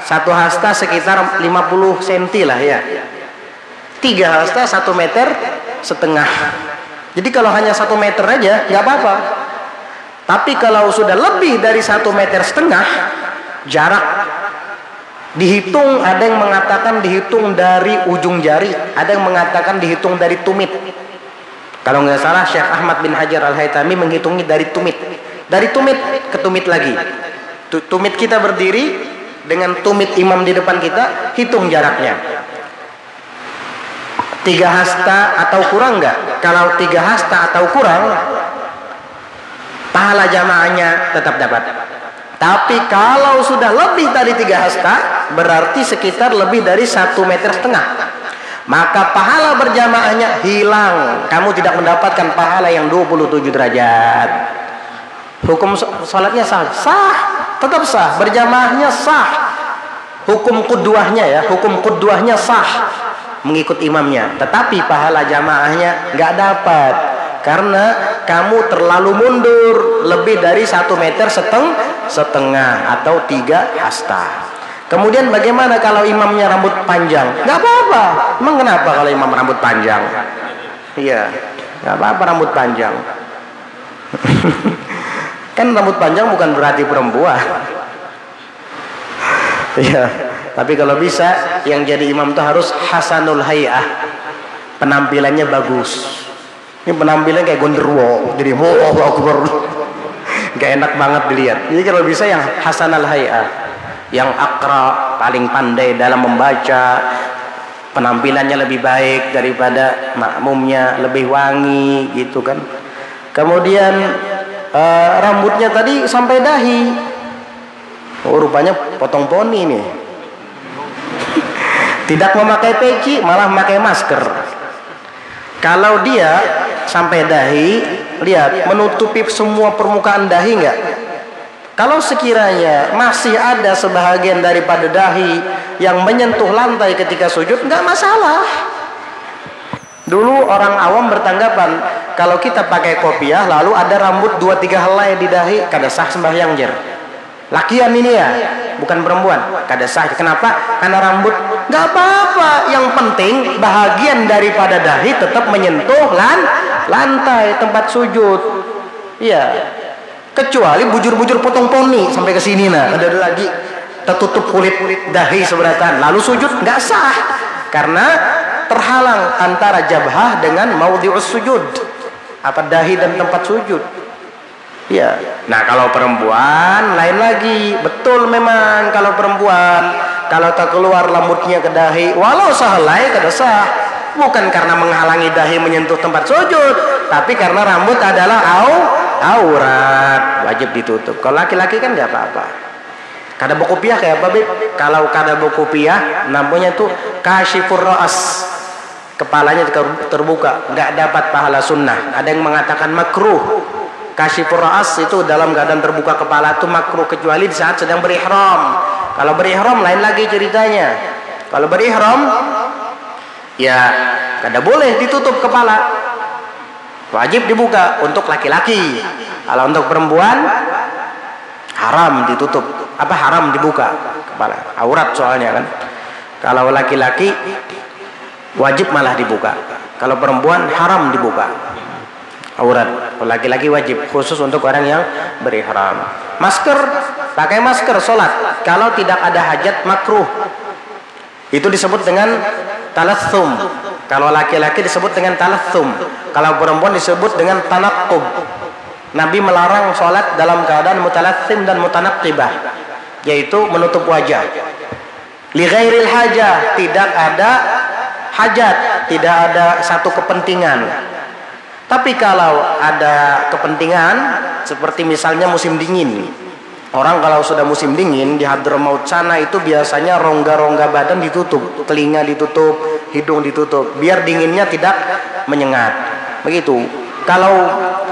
1 hasta sekitar 50 cm lah ya. 3 hasta 1,5 meter. Jadi kalau hanya 1 meter aja nggak apa-apa. Tapi kalau sudah lebih dari 1,5 meter jarak dihitung, ada yang mengatakan dihitung dari ujung jari, ada yang mengatakan dihitung dari tumit. Kalau nggak salah Syekh Ahmad bin Hajar Al-Haytami menghitungnya dari tumit. Dari tumit ke tumit lagi. Tumit kita berdiri dengan tumit imam di depan kita, hitung jaraknya. 3 hasta atau kurang nggak? Kalau 3 hasta atau kurang, pahala jamaahnya tetap dapat. Tapi kalau sudah lebih dari 3 hasta, berarti sekitar lebih dari 1,5 meter, maka pahala berjamaahnya hilang. Kamu tidak mendapatkan pahala yang 27 derajat. Hukum salatnya sah, tetap sah. Berjamaahnya sah. Hukum qudwahnya ya, hukum qudwahnya sah, mengikut imamnya. Tetapi pahala jamaahnya nggak dapat karena kamu terlalu mundur lebih dari 1,5 meter atau 3 hasta. Kemudian bagaimana kalau imamnya rambut panjang? Nggak apa-apa. Emang kenapa kalau imam rambut panjang? Iya, nggak apa-apa rambut panjang. Kan rambut panjang bukan berarti perempuan. Iya, tapi kalau bisa yang jadi imam itu harus hasanul hay'ah, penampilannya bagus. Ini penampilan kayak gonderwo, jadi Allahu Akbar, gak enak banget dilihat. Jadi kalau bisa yang hasanul hay'ah, yang akra, paling pandai dalam membaca, penampilannya lebih baik daripada makmumnya, lebih wangi gitu kan. Kemudian rambutnya tadi sampai dahi. Oh, rupanya potong poni nih. Tidak memakai peci, malah memakai masker. Kalau dia sampai dahi, lihat menutupi semua permukaan dahi enggak? Kalau sekiranya masih ada sebahagian daripada dahi yang menyentuh lantai ketika sujud, enggak masalah. Dulu orang awam bertanggapan kalau kita pakai kopiah lalu ada rambut 2-3 helai di dahi, kada sah sembahyang jer. Lakian ini ya, bukan perempuan, kada sah. Kenapa? Karena rambut nggak apa-apa. Yang penting bahagian daripada dahi tetap menyentuh lantai tempat sujud. Iya. Kecuali bujur-bujur potong poni sampai ke sini nah, ada lagi tertutup kulit dahi seberatan. Lalu sujud nggak sah karena terhalang antara jabhah dengan maudhi'us sujud. Apa dahi dan tempat sujud. Ya. Nah, kalau perempuan lain lagi. Betul memang kalau perempuan kalau tak keluar rambutnya ke dahi, walau sahelai kada sah. Bukan karena menghalangi dahi menyentuh tempat sujud, tapi karena rambut adalah aurat, wajib ditutup. Kalau laki-laki kan nggak apa-apa. Kada bokopiah kayak apa, Beb? Kalau kada bokopiah namanya tuh kasyifur ra'as. Kepalanya terbuka, nggak dapat pahala sunnah. Ada yang mengatakan makruh. Kasyifur ra'as itu dalam keadaan terbuka kepala itu makruh kecuali di saat sedang berihram. Kalau berihram lain lagi ceritanya. Kalau berihram ya kada boleh ditutup kepala. Wajib dibuka untuk laki-laki. Kalau untuk perempuan haram ditutup. Apa haram dibuka kepala? Aurat soalnya kan. Kalau laki-laki wajib malah dibuka. Kalau perempuan haram dibuka. Aurat. Kalau laki-laki wajib, khusus untuk orang yang berihram. Masker, pakai masker sholat. Kalau tidak ada hajat makruh. Itu disebut dengan talassum. Kalau laki-laki disebut dengan talassum. Kalau perempuan disebut dengan tanaqqub. Nabi melarang sholat dalam keadaan mutalassim dan mutanaqqibah, yaitu menutup wajah. Li ghairil hajah, tidak ada hajat, tidak ada satu kepentingan. Tapi kalau ada kepentingan seperti misalnya musim dingin, orang kalau sudah musim dingin di Hadramaut sana itu biasanya rongga-rongga badan ditutup, telinga ditutup, hidung ditutup, biar dinginnya tidak menyengat. Begitu. Kalau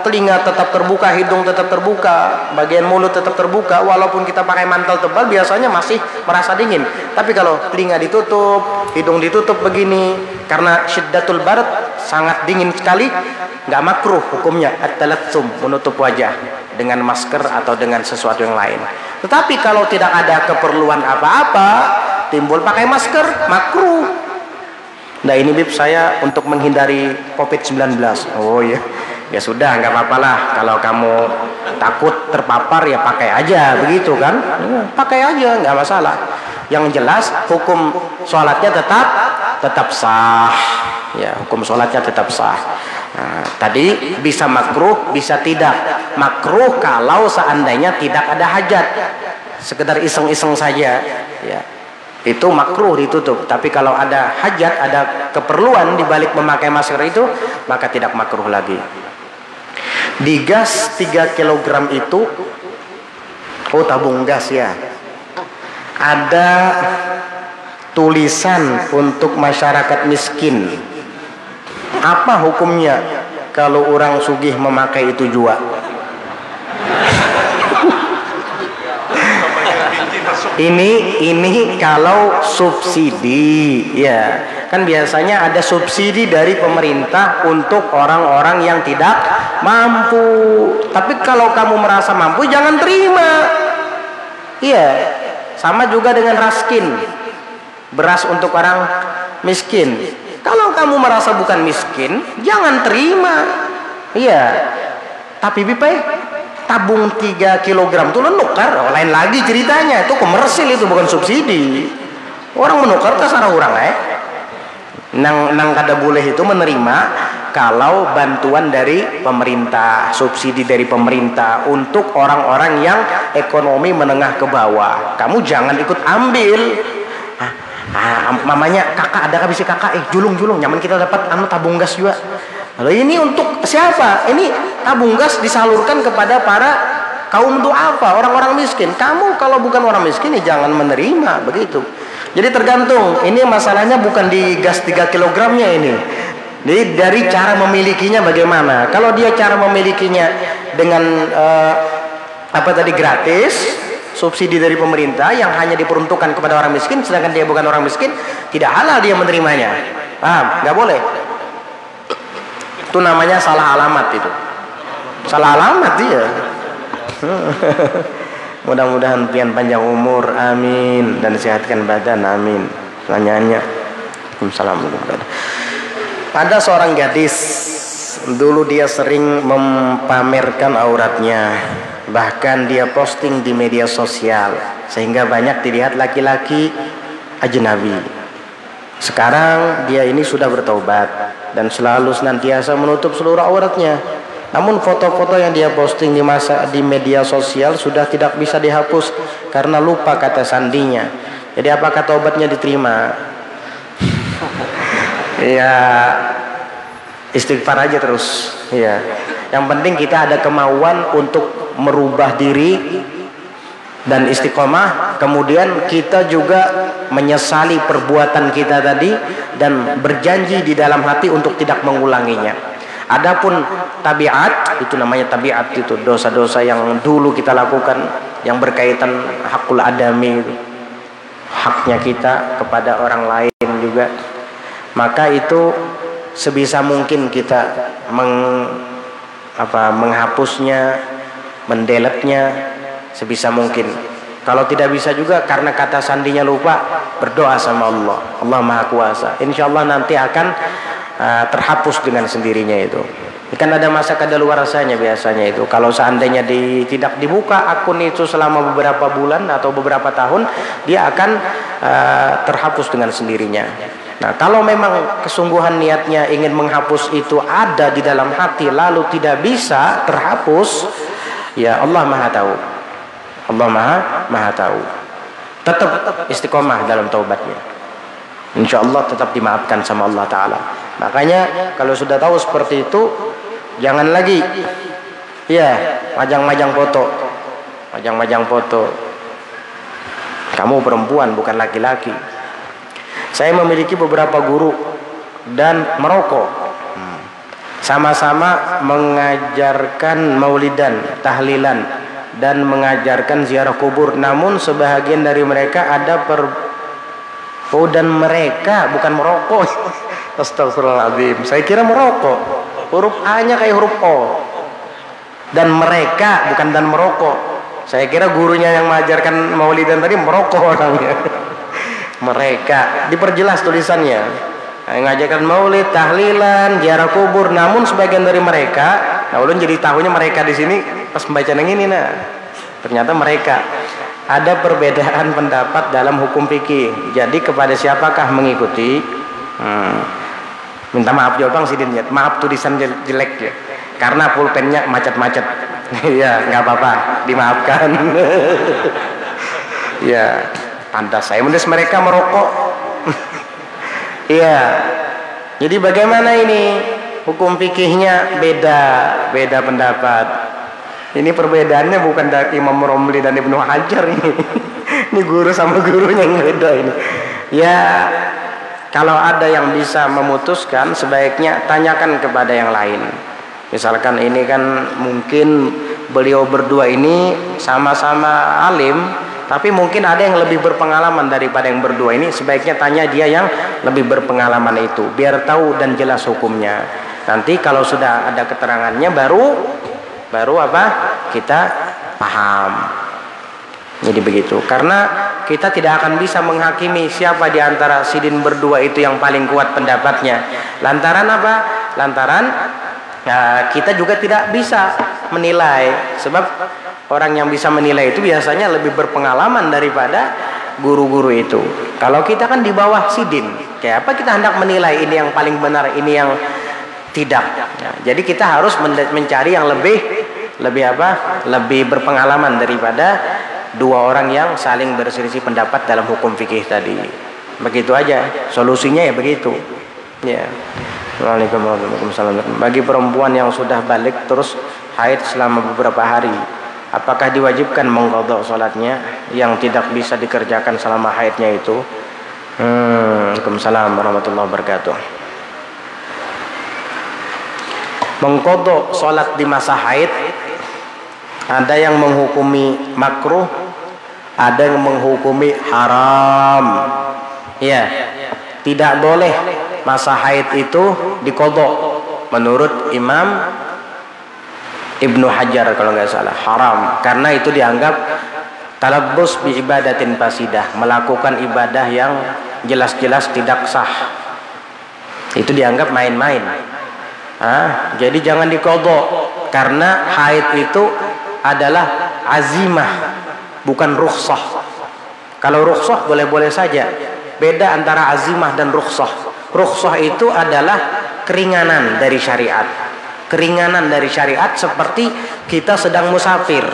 telinga tetap terbuka, hidung tetap terbuka, bagian mulut tetap terbuka, walaupun kita pakai mantel tebal biasanya masih merasa dingin. Tapi kalau telinga ditutup, hidung ditutup begini, karena syiddatul barad, sangat dingin sekali, nggak makruh hukumnya at-talatsum, menutup wajah dengan masker atau dengan sesuatu yang lain. Tetapi kalau tidak ada keperluan apa-apa, timbul pakai masker, makruh. Nah ini bib saya untuk menghindari COVID-19. Oh ya, ya sudah nggak apa-apa lah. Kalau kamu takut terpapar ya pakai aja begitu kan? Pakai aja nggak masalah. Yang jelas hukum sholatnya tetap sah. Ya hukum sholatnya tetap sah. Nah, tadi bisa makruh, bisa tidak. Makruh kalau seandainya tidak ada hajat, sekedar iseng-iseng saja. Ya. Itu makruh ditutup. Tapi kalau ada hajat, ada keperluan di balik memakai masker itu, maka tidak makruh lagi. Di gas 3 kg itu, oh tabung gas ya, ada tulisan untuk masyarakat miskin. Apa hukumnya kalau orang sugih memakai itu juga? Ini kalau subsidi, ya kan biasanya ada subsidi dari pemerintah untuk orang-orang yang tidak mampu. Tapi kalau kamu merasa mampu, jangan terima. Iya, sama juga dengan raskin, beras untuk orang miskin. Kalau kamu merasa bukan miskin, jangan terima. Iya, tapi bipai tabung 3 kg itu menukar, lain lagi ceritanya. Itu komersil, itu bukan subsidi. Orang menukar ke sarah orang nang kada boleh itu menerima kalau bantuan dari pemerintah, subsidi dari pemerintah untuk orang-orang yang ekonomi menengah ke bawah. Kamu jangan ikut ambil. Mamanya kakak ada kabisi kakak, julung nyaman kita dapat tabung gas juga. Lalu ini untuk siapa? Ini tabung gas disalurkan kepada para kaum duafa, orang-orang miskin. Kamu kalau bukan orang miskin ya jangan menerima begitu. Jadi tergantung. Ini masalahnya bukan di gas 3 kg-nya ini. Jadi dari cara memilikinya bagaimana. Kalau dia cara memilikinya dengan gratis, subsidi dari pemerintah yang hanya diperuntukkan kepada orang miskin, sedangkan dia bukan orang miskin, tidak halal dia menerimanya. Paham? Nggak boleh. Itu namanya salah alamat itu. Salah alamat dia. Mudah-mudahan pian panjang umur, amin, dan sehatkan badan, amin. Pertanyaannya, Assalamualaikum. Ada seorang gadis, dulu dia sering mempamerkan auratnya, bahkan dia posting di media sosial sehingga banyak dilihat laki-laki ajnabi. Sekarang dia ini sudah bertaubat dan selalu senantiasa menutup seluruh auratnya. Namun foto-foto yang dia posting di media sosial sudah tidak bisa dihapus karena lupa kata sandinya. Jadi apakah taubatnya diterima? Ya istighfar aja terus. Ya. Yang penting kita ada kemauan untuk merubah diri dan istiqomah, kemudian kita juga menyesali perbuatan kita tadi dan berjanji di dalam hati untuk tidak mengulanginya. Adapun tabiat, itu namanya tabiat, itu dosa-dosa yang dulu kita lakukan yang berkaitan hakul adami, haknya kita kepada orang lain juga, maka itu sebisa mungkin kita menghapusnya, mendeletnya sebisa mungkin. Kalau tidak bisa juga karena kata sandinya lupa, berdoa sama Allah. Allah Maha Kuasa. Insya Allah nanti akan terhapus dengan sendirinya itu. Kan ada masa kadaluarsanya biasanya itu. Kalau seandainya tidak dibuka akun itu selama beberapa bulan atau beberapa tahun, dia akan terhapus dengan sendirinya. Nah, kalau memang kesungguhan niatnya ingin menghapus itu ada di dalam hati lalu tidak bisa terhapus, ya Allah Maha tahu. Allah Maha tahu. Tetap istiqomah dalam taubatnya. Insya Allah tetap dimaafkan sama Allah Ta'ala. Makanya kalau sudah tahu seperti itu, jangan lagi. Ya, majang-majang foto. Majang-majang foto. Kamu perempuan bukan laki-laki. Saya memiliki beberapa guru dan merokok. Sama-sama mengajarkan maulidan, tahlilan, dan mengajarkan ziarah kubur. Namun sebahagian dari mereka ada dan mereka bukan merokok. Astagfirullahaladzim. Saya kira merokok. Huruf A-nya kayak huruf O. Dan mereka bukan dan merokok. Saya kira gurunya yang mengajarkan maulidan tadi merokok orangnya. Mereka diperjelas tulisannya. Mengajarkan maulid, tahlilan, ziarah kubur. Namun sebagian dari mereka, nah ulun jadi tahunya mereka di sini pas membaca yang ini, nah ternyata mereka ada perbedaan pendapat dalam hukum fikih. Jadi kepada siapakah mengikuti? Minta maaf juga bang Sidin ya. Maaf tulisan jelek ya. Karena pulpennya macet-macet. Ya nggak apa-apa, dimaafkan. Ya, pantas saya menulis mereka merokok. Iya. Jadi bagaimana ini? Hukum fikihnya beda pendapat. Ini perbedaannya bukan dari Imam Romli dan Ibnu Hajar ini. Ini guru sama gurunya yang beda ini. Ya, kalau ada yang bisa memutuskan, sebaiknya tanyakan kepada yang lain. Misalkan ini kan mungkin beliau berdua ini sama-sama alim, tapi mungkin ada yang lebih berpengalaman daripada yang berdua ini. Sebaiknya tanya dia yang lebih berpengalaman itu, biar tahu dan jelas hukumnya. Nanti kalau sudah ada keterangannya baru apa? Kita paham. Jadi begitu. Karena kita tidak akan bisa menghakimi siapa di antara sidin berdua itu yang paling kuat pendapatnya. Lantaran apa? Lantaran kita juga tidak bisa menilai, sebab orang yang bisa menilai itu biasanya lebih berpengalaman daripada guru-guru itu. Kalau kita kan di bawah sidin, kayak apa kita hendak menilai ini yang paling benar, ini yang tidak. Jadi kita harus mencari yang lebih berpengalaman daripada dua orang yang saling berselisih pendapat dalam hukum fikih tadi. Begitu aja solusinya, ya begitu. Ya. Waalaikumsalam. Bagi perempuan yang sudah balik terus haid selama beberapa hari, apakah diwajibkan mengqadha salatnya yang tidak bisa dikerjakan selama haidnya itu? Waalaikumsalam warahmatullahi wabarakatuh. Mengqadha salat di masa haid, ada yang menghukumi makruh, ada yang menghukumi haram. Ya, tidak boleh masa haid itu diqadha menurut Imam Ibnu Hajar kalau nggak salah, haram, karena itu dianggap talabbus bi ibadatin fasidah, melakukan ibadah yang jelas-jelas tidak sah. Itu dianggap main-main. Jadi jangan diqadha, karena haid itu adalah azimah, bukan rukhsah. Kalau rukhsah boleh-boleh saja. Beda antara azimah dan rukhsah. Rukhsah itu adalah keringanan dari syariat. Keringanan dari syariat seperti kita sedang musafir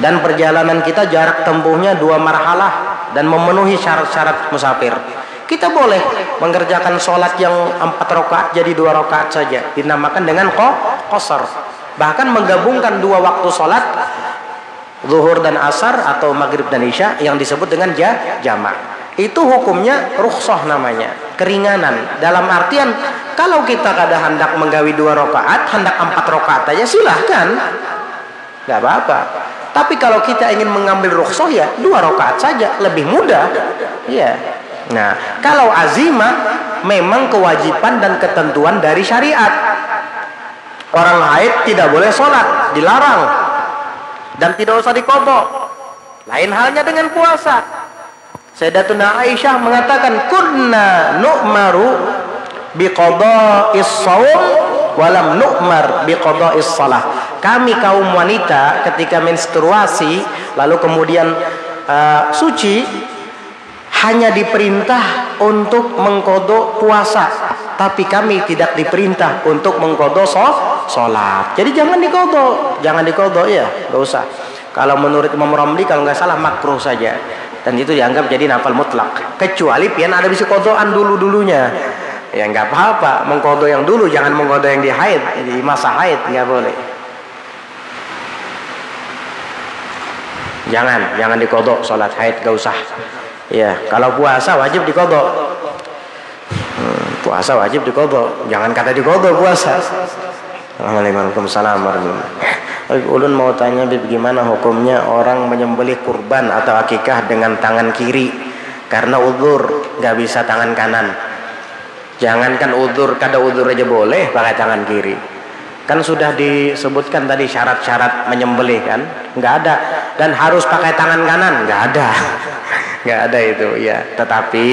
dan perjalanan kita jarak tempuhnya 2 marhalah dan memenuhi syarat-syarat musafir. Kita boleh mengerjakan sholat yang 4 rakaat jadi 2 rakaat saja, dinamakan dengan qasar. Bahkan menggabungkan 2 waktu sholat, zuhur dan asar atau maghrib dan isya, yang disebut dengan jamak. Itu hukumnya rukhsah namanya, keringanan. Dalam artian kalau kita kada hendak menggawi 2 rakaat, hendak 4 rakaat aja silahkan, nggak apa-apa. Tapi kalau kita ingin mengambil rukhsah ya 2 rakaat saja, lebih mudah. Ya. Nah, kalau azimah memang kewajiban dan ketentuan dari syariat. Orang haid tidak boleh sholat, dilarang, dan tidak usah diqadha. Lain halnya dengan puasa. Sayyidatuna Aisyah mengatakan, kunna nu'maru biqada'is shaum walam nu'mar biqada'is shalah. Kami kaum wanita ketika menstruasi lalu kemudian suci, hanya diperintah untuk mengqadha puasa, tapi kami tidak diperintah untuk mengqadha sholat. Jadi jangan diqadha ya, enggak usah. Kalau menurut Imam Romli kalau nggak salah makruh saja. Dan itu dianggap jadi nafal mutlak, kecuali pian ada bisi qadhaan dulunya. Ya nggak apa-apa, mengqadha yang dulu, jangan mengqadha yang di haid, di masa haid nggak boleh. Jangan diqadha salat haid, nggak usah. Ya, kalau puasa wajib diqadha. Puasa wajib diqadha, jangan kata diqadha puasa. Waalaikumsalam warahmatullahi. Ulun mau tanya bagaimana hukumnya orang menyembelih kurban atau akikah dengan tangan kiri karena uzur, nggak bisa tangan kanan. Jangankan uzur, kada uzur aja boleh pakai tangan kiri. Kan sudah disebutkan tadi syarat-syarat menyembelih kan, nggak ada. Dan harus pakai tangan kanan, nggak ada. Nggak ada itu ya. Tetapi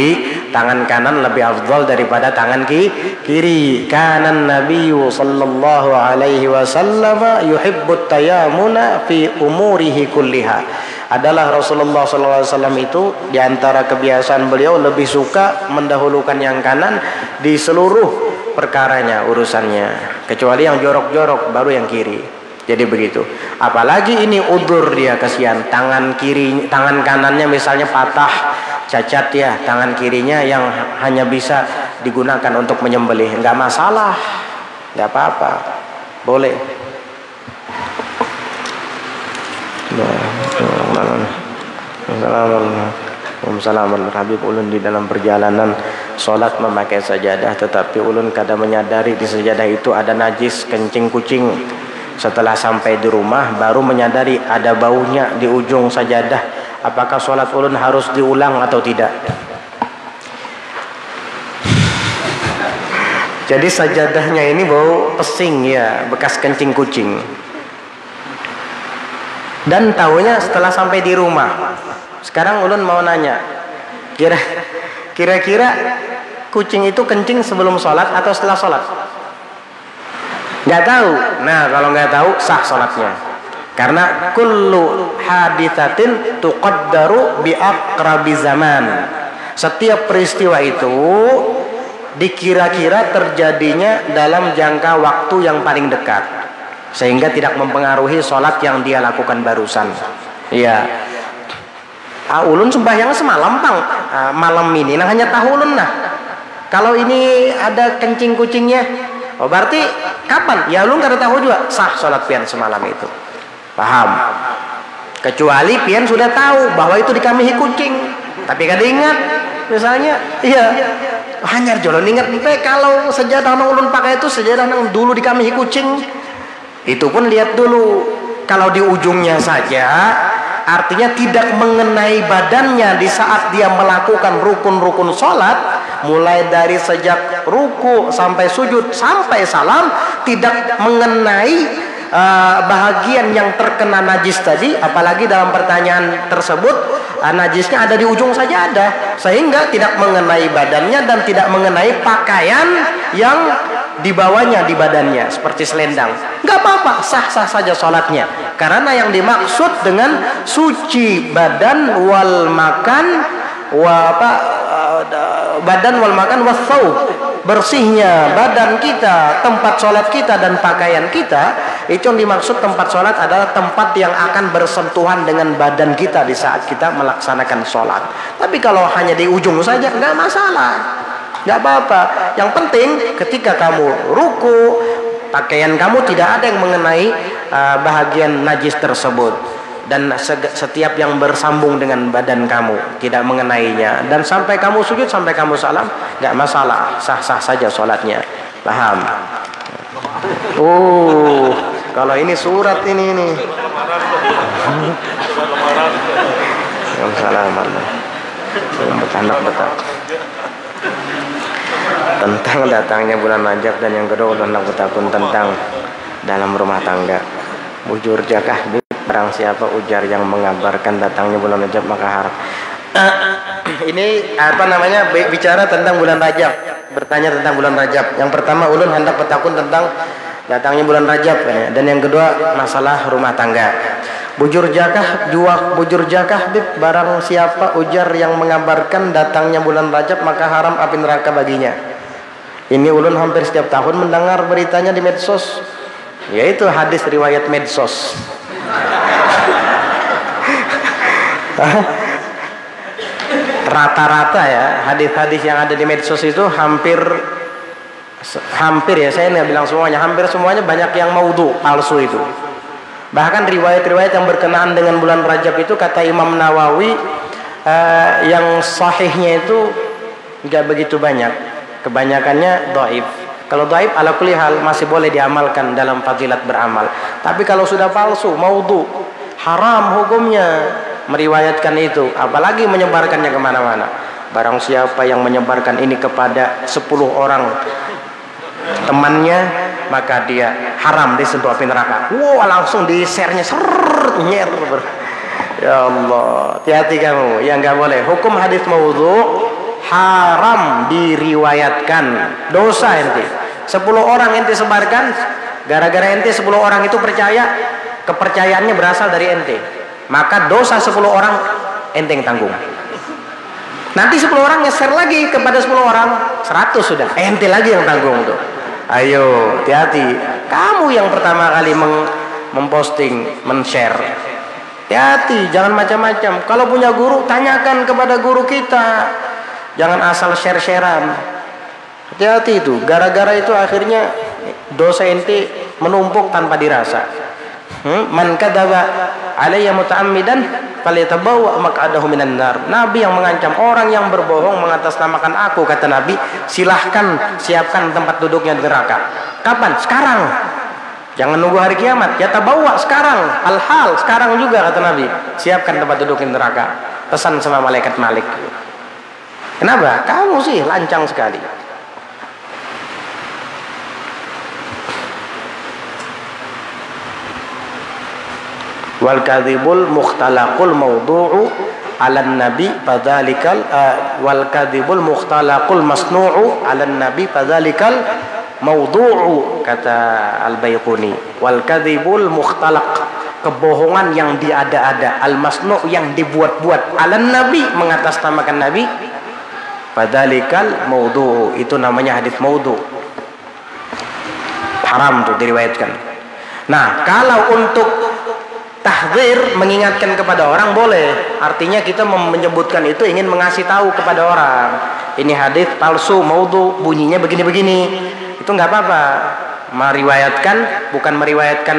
tangan kanan lebih afdal daripada tangan kiri. Kanan Nabiyyu sallallahu alaihi wasallam yuhibbut tayamuna fi umurihi kulliha. Adalah Rasulullah sallallahu alaihi wasallam itu diantara kebiasaan beliau lebih suka mendahulukan yang kanan di seluruh perkaranya, urusannya, kecuali yang jorok-jorok baru yang kiri. Jadi begitu. Apalagi ini udzur dia, kasihan, tangan kanannya misalnya patah, cacat ya, tangan kirinya yang hanya bisa digunakan untuk menyembelih, nggak masalah, nggak apa-apa, boleh. Assalamualaikum Habib, ulun di dalam perjalanan sholat memakai sajadah, tetapi ulun kadang menyadari di sajadah itu ada najis kencing kucing. Setelah sampai di rumah baru menyadari ada baunya di ujung sajadah. Apakah sholat ulun harus diulang atau tidak? Jadi sajadahnya ini bau pesing ya, bekas kencing kucing. Dan tahunya setelah sampai di rumah. Sekarang ulun mau nanya, kira-kira kucing itu kencing sebelum sholat atau setelah sholat? Nggak tahu. Nah, kalau nggak tahu sah sholatnya. Karena kullu hadithatin tuqaddaru bi aqrabi zaman. Setiap peristiwa itu dikira-kira terjadinya dalam jangka waktu yang paling dekat, sehingga tidak mempengaruhi sholat yang dia lakukan barusan. Iya. Ulun sembahyang semalam pang, malam ini nah hanya tahu ulun nah. Kalau ini ada kencing kucingnya, oh berarti kapan? Ya ulun kada tahu juga, sah sholat pian semalam itu. Paham? Kecuali pian sudah tahu bahwa itu dikamihi kucing, tapi kada ingat. Misalnya, iya. Hanya jolon ingat kalau sejadah nang ulun pakai itu sejadah nang dulu dikamihi kucing. Itu pun lihat dulu. Kalau di ujungnya saja, artinya tidak mengenai badannya di saat dia melakukan rukun-rukun sholat, mulai dari sejak ruku sampai sujud sampai salam, tidak mengenai bahagian yang terkena najis tadi. Apalagi dalam pertanyaan tersebut najisnya ada di ujung saja ada, sehingga tidak mengenai badannya dan tidak mengenai pakaian yang dibawanya di badannya seperti selendang. Nggak apa-apa, sah-sah saja sholatnya, karena yang dimaksud dengan suci badan wal makan badan wal makan wasau, bersihnya badan kita, tempat sholat kita dan pakaian kita, itu yang dimaksud tempat sholat adalah tempat yang akan bersentuhan dengan badan kita di saat kita melaksanakan sholat. Tapi kalau hanya di ujung saja nggak masalah, nggak apa-apa. Yang penting ketika kamu ruku, pakaian kamu tidak ada yang mengenai bahagian najis tersebut, dan setiap yang bersambung dengan badan kamu tidak mengenainya, dan sampai kamu sujud sampai kamu salam nggak masalah, sah-sah saja sholatnya. Paham? Kalau ini surat ini tentang datangnya bulan Rajab, dan yang kedua ulun takun tentang dalam rumah tangga. Bujur jakah barang siapa ujar yang mengabarkan datangnya bulan Rajab maka harap. Ini bicara tentang bulan Rajab, bertanya tentang bulan Rajab. Yang pertama ulun hendak bertakun tentang datangnya bulan Rajab, dan yang kedua masalah rumah tangga. Bujur jakah barang siapa ujar yang mengabarkan datangnya bulan Rajab maka haram api neraka baginya. Ini ulun hampir setiap tahun mendengar beritanya di medsos, yaitu hadis riwayat medsos. Rata-rata ya hadis-hadis yang ada di medsos itu hampir hampir ya, saya nggak bilang semuanya, hampir semuanya banyak yang maudhu, palsu itu. Bahkan riwayat-riwayat yang berkenaan dengan bulan Rajab itu kata Imam Nawawi yang sahihnya itu nggak begitu banyak, kebanyakannya dhaif. Kalau dhaif ala kulli hal masih boleh diamalkan dalam fadilat beramal. Tapi kalau sudah palsu, maudhu, haram hukumnya meriwayatkan itu, apalagi menyebarkannya kemana-mana. Barang siapa yang menyebarkan ini kepada 10 orang temannya, maka dia haram disentuh api neraka. Wow, langsung di share-nya nyer. Ya Allah, hati-hati kamu, ya nggak boleh. Hukum hadis maudhu, haram diriwayatkan, dosa ente. 10 orang ente sebarkan, gara-gara ente 10 orang itu percaya, kepercayaannya berasal dari ente, maka dosa 10 orang ente yang tanggung. Nanti 10 orang nge-share lagi kepada 10 orang, 100 sudah, ente lagi yang tanggung tuh. Ayo, hati-hati. Kamu yang pertama kali memposting, men-share. Hati-hati, jangan macam-macam. Kalau punya guru, tanyakan kepada guru kita. Jangan asal share-sharean. Hati-hati itu, gara-gara itu akhirnya dosa ente menumpuk tanpa dirasa. Man kadzaba alayya muta'ammidan falyatabawwa maq'adahu minan nar. Nabi yang mengancam orang yang berbohong mengatasnamakan aku, kata Nabi, silahkan siapkan tempat duduknya di neraka. Kapan? Sekarang. Jangan nunggu hari kiamat. Ya tabawwa sekarang, al-hal sekarang juga, kata Nabi. Siapkan tempat duduk di neraka. Pesan sama malaikat Malik. Kenapa? Kamu sih lancang sekali. Wal kadzibul mukhtalaqul mawdu'u 'alan nabi fadzalikal wal kadzibul mukhtalaqul masnu'u 'alan nabi fadzalikal mawdu'u, kata Al-Baiquni. Wal kadzibul mukhtalaq, kebohongan yang diada-ada, al masnu' yang dibuat-buat, 'alan nabi mengatasnamakan nabi, fadzalikal mawdu'u, itu namanya hadis maudhu. Haram tuh diriwayatkan. Nah, kalau untuk tahdzir, mengingatkan kepada orang, boleh. Artinya kita menyebutkan itu ingin mengasih tahu kepada orang, ini hadis palsu, maudhu, bunyinya begini-begini. Itu nggak apa-apa. Meriwayatkan, bukan meriwayatkan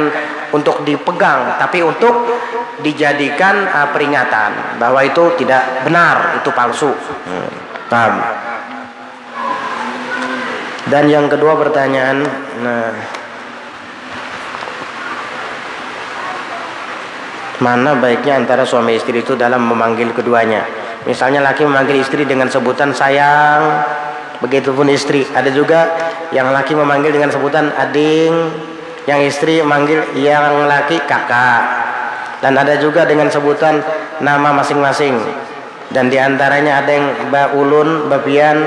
untuk dipegang, tapi untuk dijadikan peringatan bahwa itu tidak benar, itu palsu. Paham? Dan yang kedua pertanyaan, mana baiknya antara suami istri itu dalam memanggil keduanya? Misalnya laki memanggil istri dengan sebutan sayang, begitupun istri. Ada juga yang laki memanggil dengan sebutan ading, yang istri memanggil yang laki kakak. Dan ada juga dengan sebutan nama masing-masing. Dan diantaranya ada yang Mbak Ulun, Mbak Pian,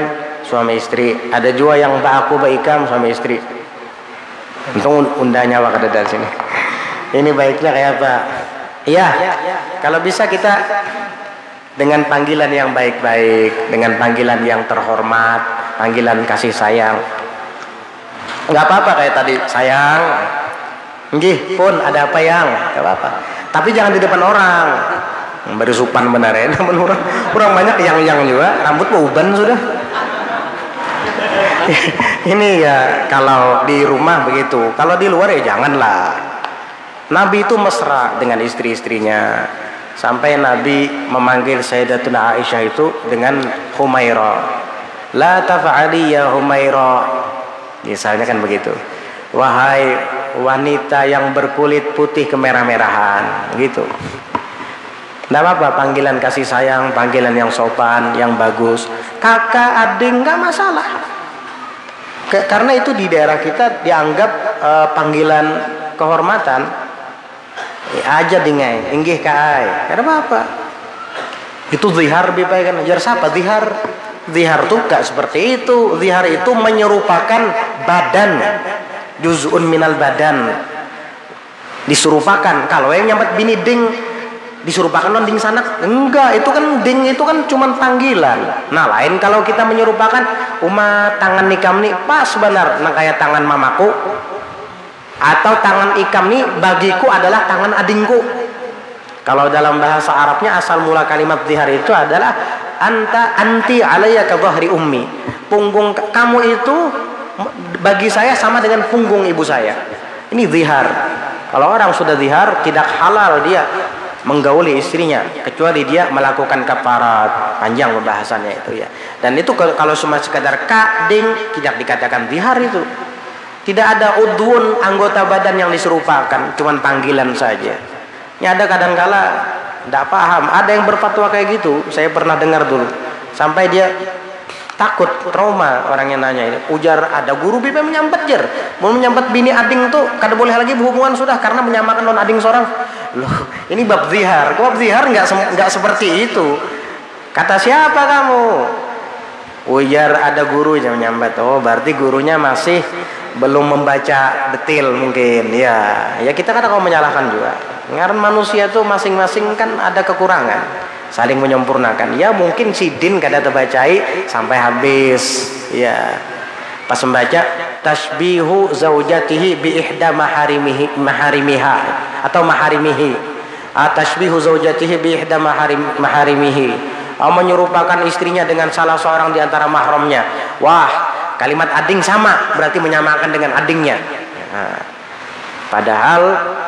suami istri. Ada juga yang Mbak Aku, Mbak Ikam, suami istri. Untung undahnya wak ada dari sini. Ini baiknya kayak apa? Iya, kalau bisa kita dengan panggilan yang baik-baik, dengan panggilan yang terhormat, panggilan kasih sayang. Nggak apa-apa kayak tadi, sayang. Nggih, pun ada apa yang? Nggak apa-apa. Tapi jangan di depan orang. Bersupan benar ya. Namun orang banyak yang juga, rambut mau uban sudah. Ini ya kalau di rumah begitu. Kalau di luar ya janganlah. Nabi itu mesra dengan istri-istrinya, sampai Nabi memanggil Sayyidatuna Aisyah itu dengan Humaira. La taf'ali ya Humaira. Misalnya kan begitu. Wahai wanita yang berkulit putih kemerah-merahan, gitu. Tidak apa-apa, panggilan kasih sayang, panggilan yang sopan, yang bagus. Kakak, adik, nggak masalah. Karena itu di daerah kita dianggap panggilan kehormatan. Aja dingai, inggih kai, ada apa-apa. Itu zihar bipai kan, jar siapa zihar? Zihar tuh gak seperti itu. Zihar itu menyerupakan badan, juz'un minal badan, diserupakan. Kalau yang nyambat bini ding, diserupakan non ding sanak, enggak. Itu kan ding itu kan cuman panggilan. Nah lain kalau kita menyerupakan, tangan nikam nih pas benar, nah kayak tangan mamaku. Atau tangan ikam nih bagiku adalah tangan adingku. Kalau dalam bahasa Arabnya asal mula kalimat zihar itu adalah anti alayya ka dhahri ummi. Punggung kamu itu bagi saya sama dengan punggung ibu saya. Ini zihar. Kalau orang sudah zihar, tidak halal dia menggauli istrinya kecuali dia melakukan kafarat. Panjang pembahasannya itu ya. Dan itu kalau cuma sekadar kading tidak dikatakan zihar itu. Tidak ada udhun anggota badan yang diserupakan, cuman panggilan saja. Ini ada kadangkala tidak paham, ada yang berfatwa kayak gitu. Saya pernah dengar dulu. Sampai dia takut, trauma orang yang nanya ini. Ujar ada guru bipa menyampat jer. Mau menyampat bini ading tuh kada boleh lagi berhubungan sudah karena menyamakan non ading seorang. Loh, ini bab zihar. Bab zihar enggak seperti itu. Kata siapa kamu? Ujar ada guru yang menyambat. Oh, berarti gurunya masih belum membaca detail mungkin. Ya kita kadang kalau menyalahkan juga. Karena manusia tuh masing-masing kan ada kekurangan. Saling menyempurnakan. Ya mungkin sidin kada terbacai sampai habis. Ya. Pas membaca tasbihu zaujatihi bi ihda maharimiha atau maharimihi. Tasbihu zaujatihi bi ihda maharimihi. Menyerupakan istrinya dengan salah seorang di antara mahramnya. Wah, kalimat ading sama berarti menyamakan dengan adingnya. Nah, padahal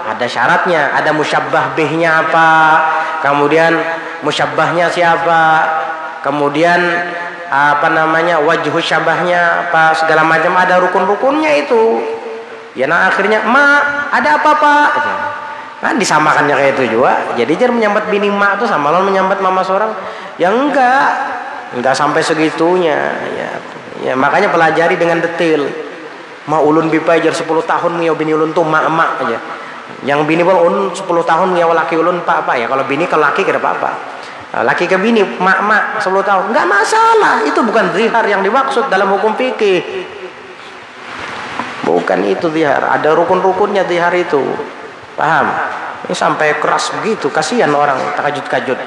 ada syaratnya, ada musyabbah bihnya apa, kemudian musyabbahnya siapa, kemudian wajhu syabahnya apa, segala macam ada rukun-rukunnya itu. Ya nah akhirnya ada apa-apa kan disamakannya kayak itu juga. Jadi jar menyambat bini mak tuh sama lawan menyambat mama seorang. Ya enggak sampai segitunya ya makanya pelajari dengan detail. Ma ulun bipai jar 10 tahun ngiau bini ulun tuh mak-mak aja. Yang bini pun ulun 10 tahun ngiau laki ulun apa ya. Kalau bini ke laki ke apa-apa. Laki ke bini mak-mak 10 tahun enggak masalah. Itu bukan zihar yang dimaksud dalam hukum fikih. Bukan itu zihar. Ada rukun-rukunnya zihar itu. Paham? Ini sampai keras begitu, kasihan orang terkajut-kajut.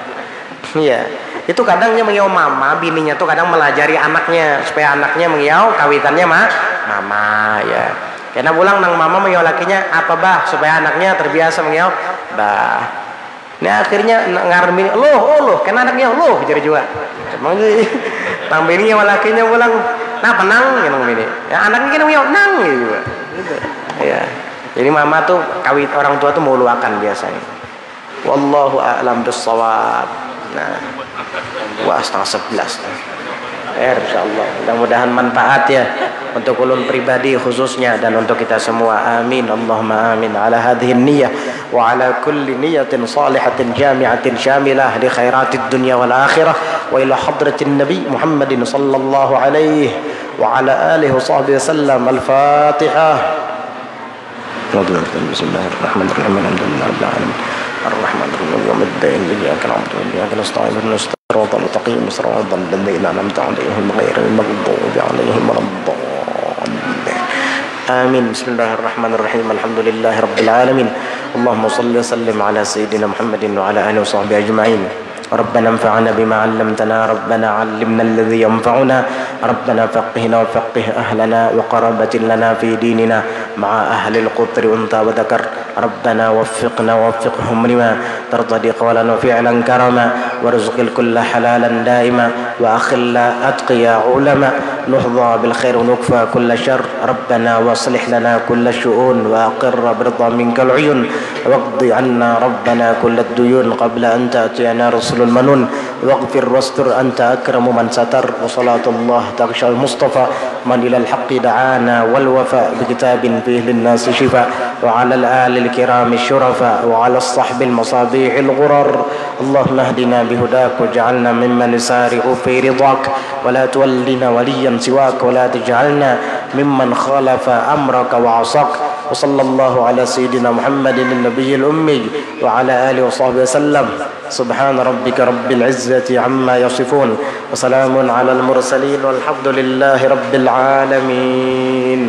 Iya. Itu kadangnya mengiau mama, bininya tuh kadang melajari anaknya supaya anaknya mengiau kawitannya mama ya. Karena pulang nang mama mengiau lakinya apa bah supaya anaknya terbiasa mengiau bah. Nah akhirnya ngarmin loh kena anaknya loh jadi juga. Emang nang bininya lakinya pulang nah penang nang bini. Ya anaknya kena mengiau nang gitu. Ya. Jadi mama tuh kawit orang tua tuh mau luakan biasanya. Wallahu a'lam bissawab. Nah, wah 10:30. Insyaallah. Mudah-mudahan manfaat ya untuk ulun pribadi khususnya dan untuk kita semua. Amin. Allahumma amin. Ala hadhihi niyyah wa ala kulli niyyatin salihatin jami'atin syamilah li khairatid dunya wal akhirah wa ila hadratin nabi Muhammadin sallallahu alaihi wa ala alihi wa sahbihi wasallam. Al-Fatihah. Bismillahirrahmanirrahim. Alhamdulillah rabbil alamin. Ar-Rahman ar-Rahim. Yawmiddin. Iyyaka na'budu wa iyyaka nasta'in. Ihdinas siratal mustaqim. Siratal ladzina an'amta 'alaihim ghairil maghdubi 'alaihim waladdallin. Amin. Bismillahirrahmanirrahim. Alhamdulillahi rabbil alamin. Allahumma shalli wa sallim ala sayyidina Muhammadin wa ala alihi wa sahbihi ajma'in. ربنا انفعنا بما علمتنا ربنا علمنا الذي ينفعنا ربنا فقهنا وفقه أهلنا وقرابة لنا في ديننا مع أهل القطر أنثى وذكر ربنا وفقنا ووفقهم لما ترضى قولا وفعلا كرما وارزق الكل حلالا دائما وأخلا أتقيا علما نحظى بالخير ونكفى كل شر ربنا واصلح لنا كل الشؤون وأقر برضا منك العيون واقض عنا ربنا كل الديون قبل أن تأتينا رسل المنون واغفر واستر أنت أكرم من ستر وصلاة الله تغشى المصطفى من إلى الحق دعانا والوفاء بكتاب فيه للناس شفاء وعلى الآل الكرام الشرفاء وعلى الصحب المصابيح الغرر اللهم اهدنا بهداك واجعلنا ممن يسارع في رضاك ولا تولنا وليا سواك ولا تجعلنا ممن خالف أمرك وعصاك وصلى الله على سيدنا محمد النبي الأمي وعلى آله وصحبه وسلم سبحان ربك رب العزة عما يصفون وسلام على المرسلين والحمد لله رب العالمين.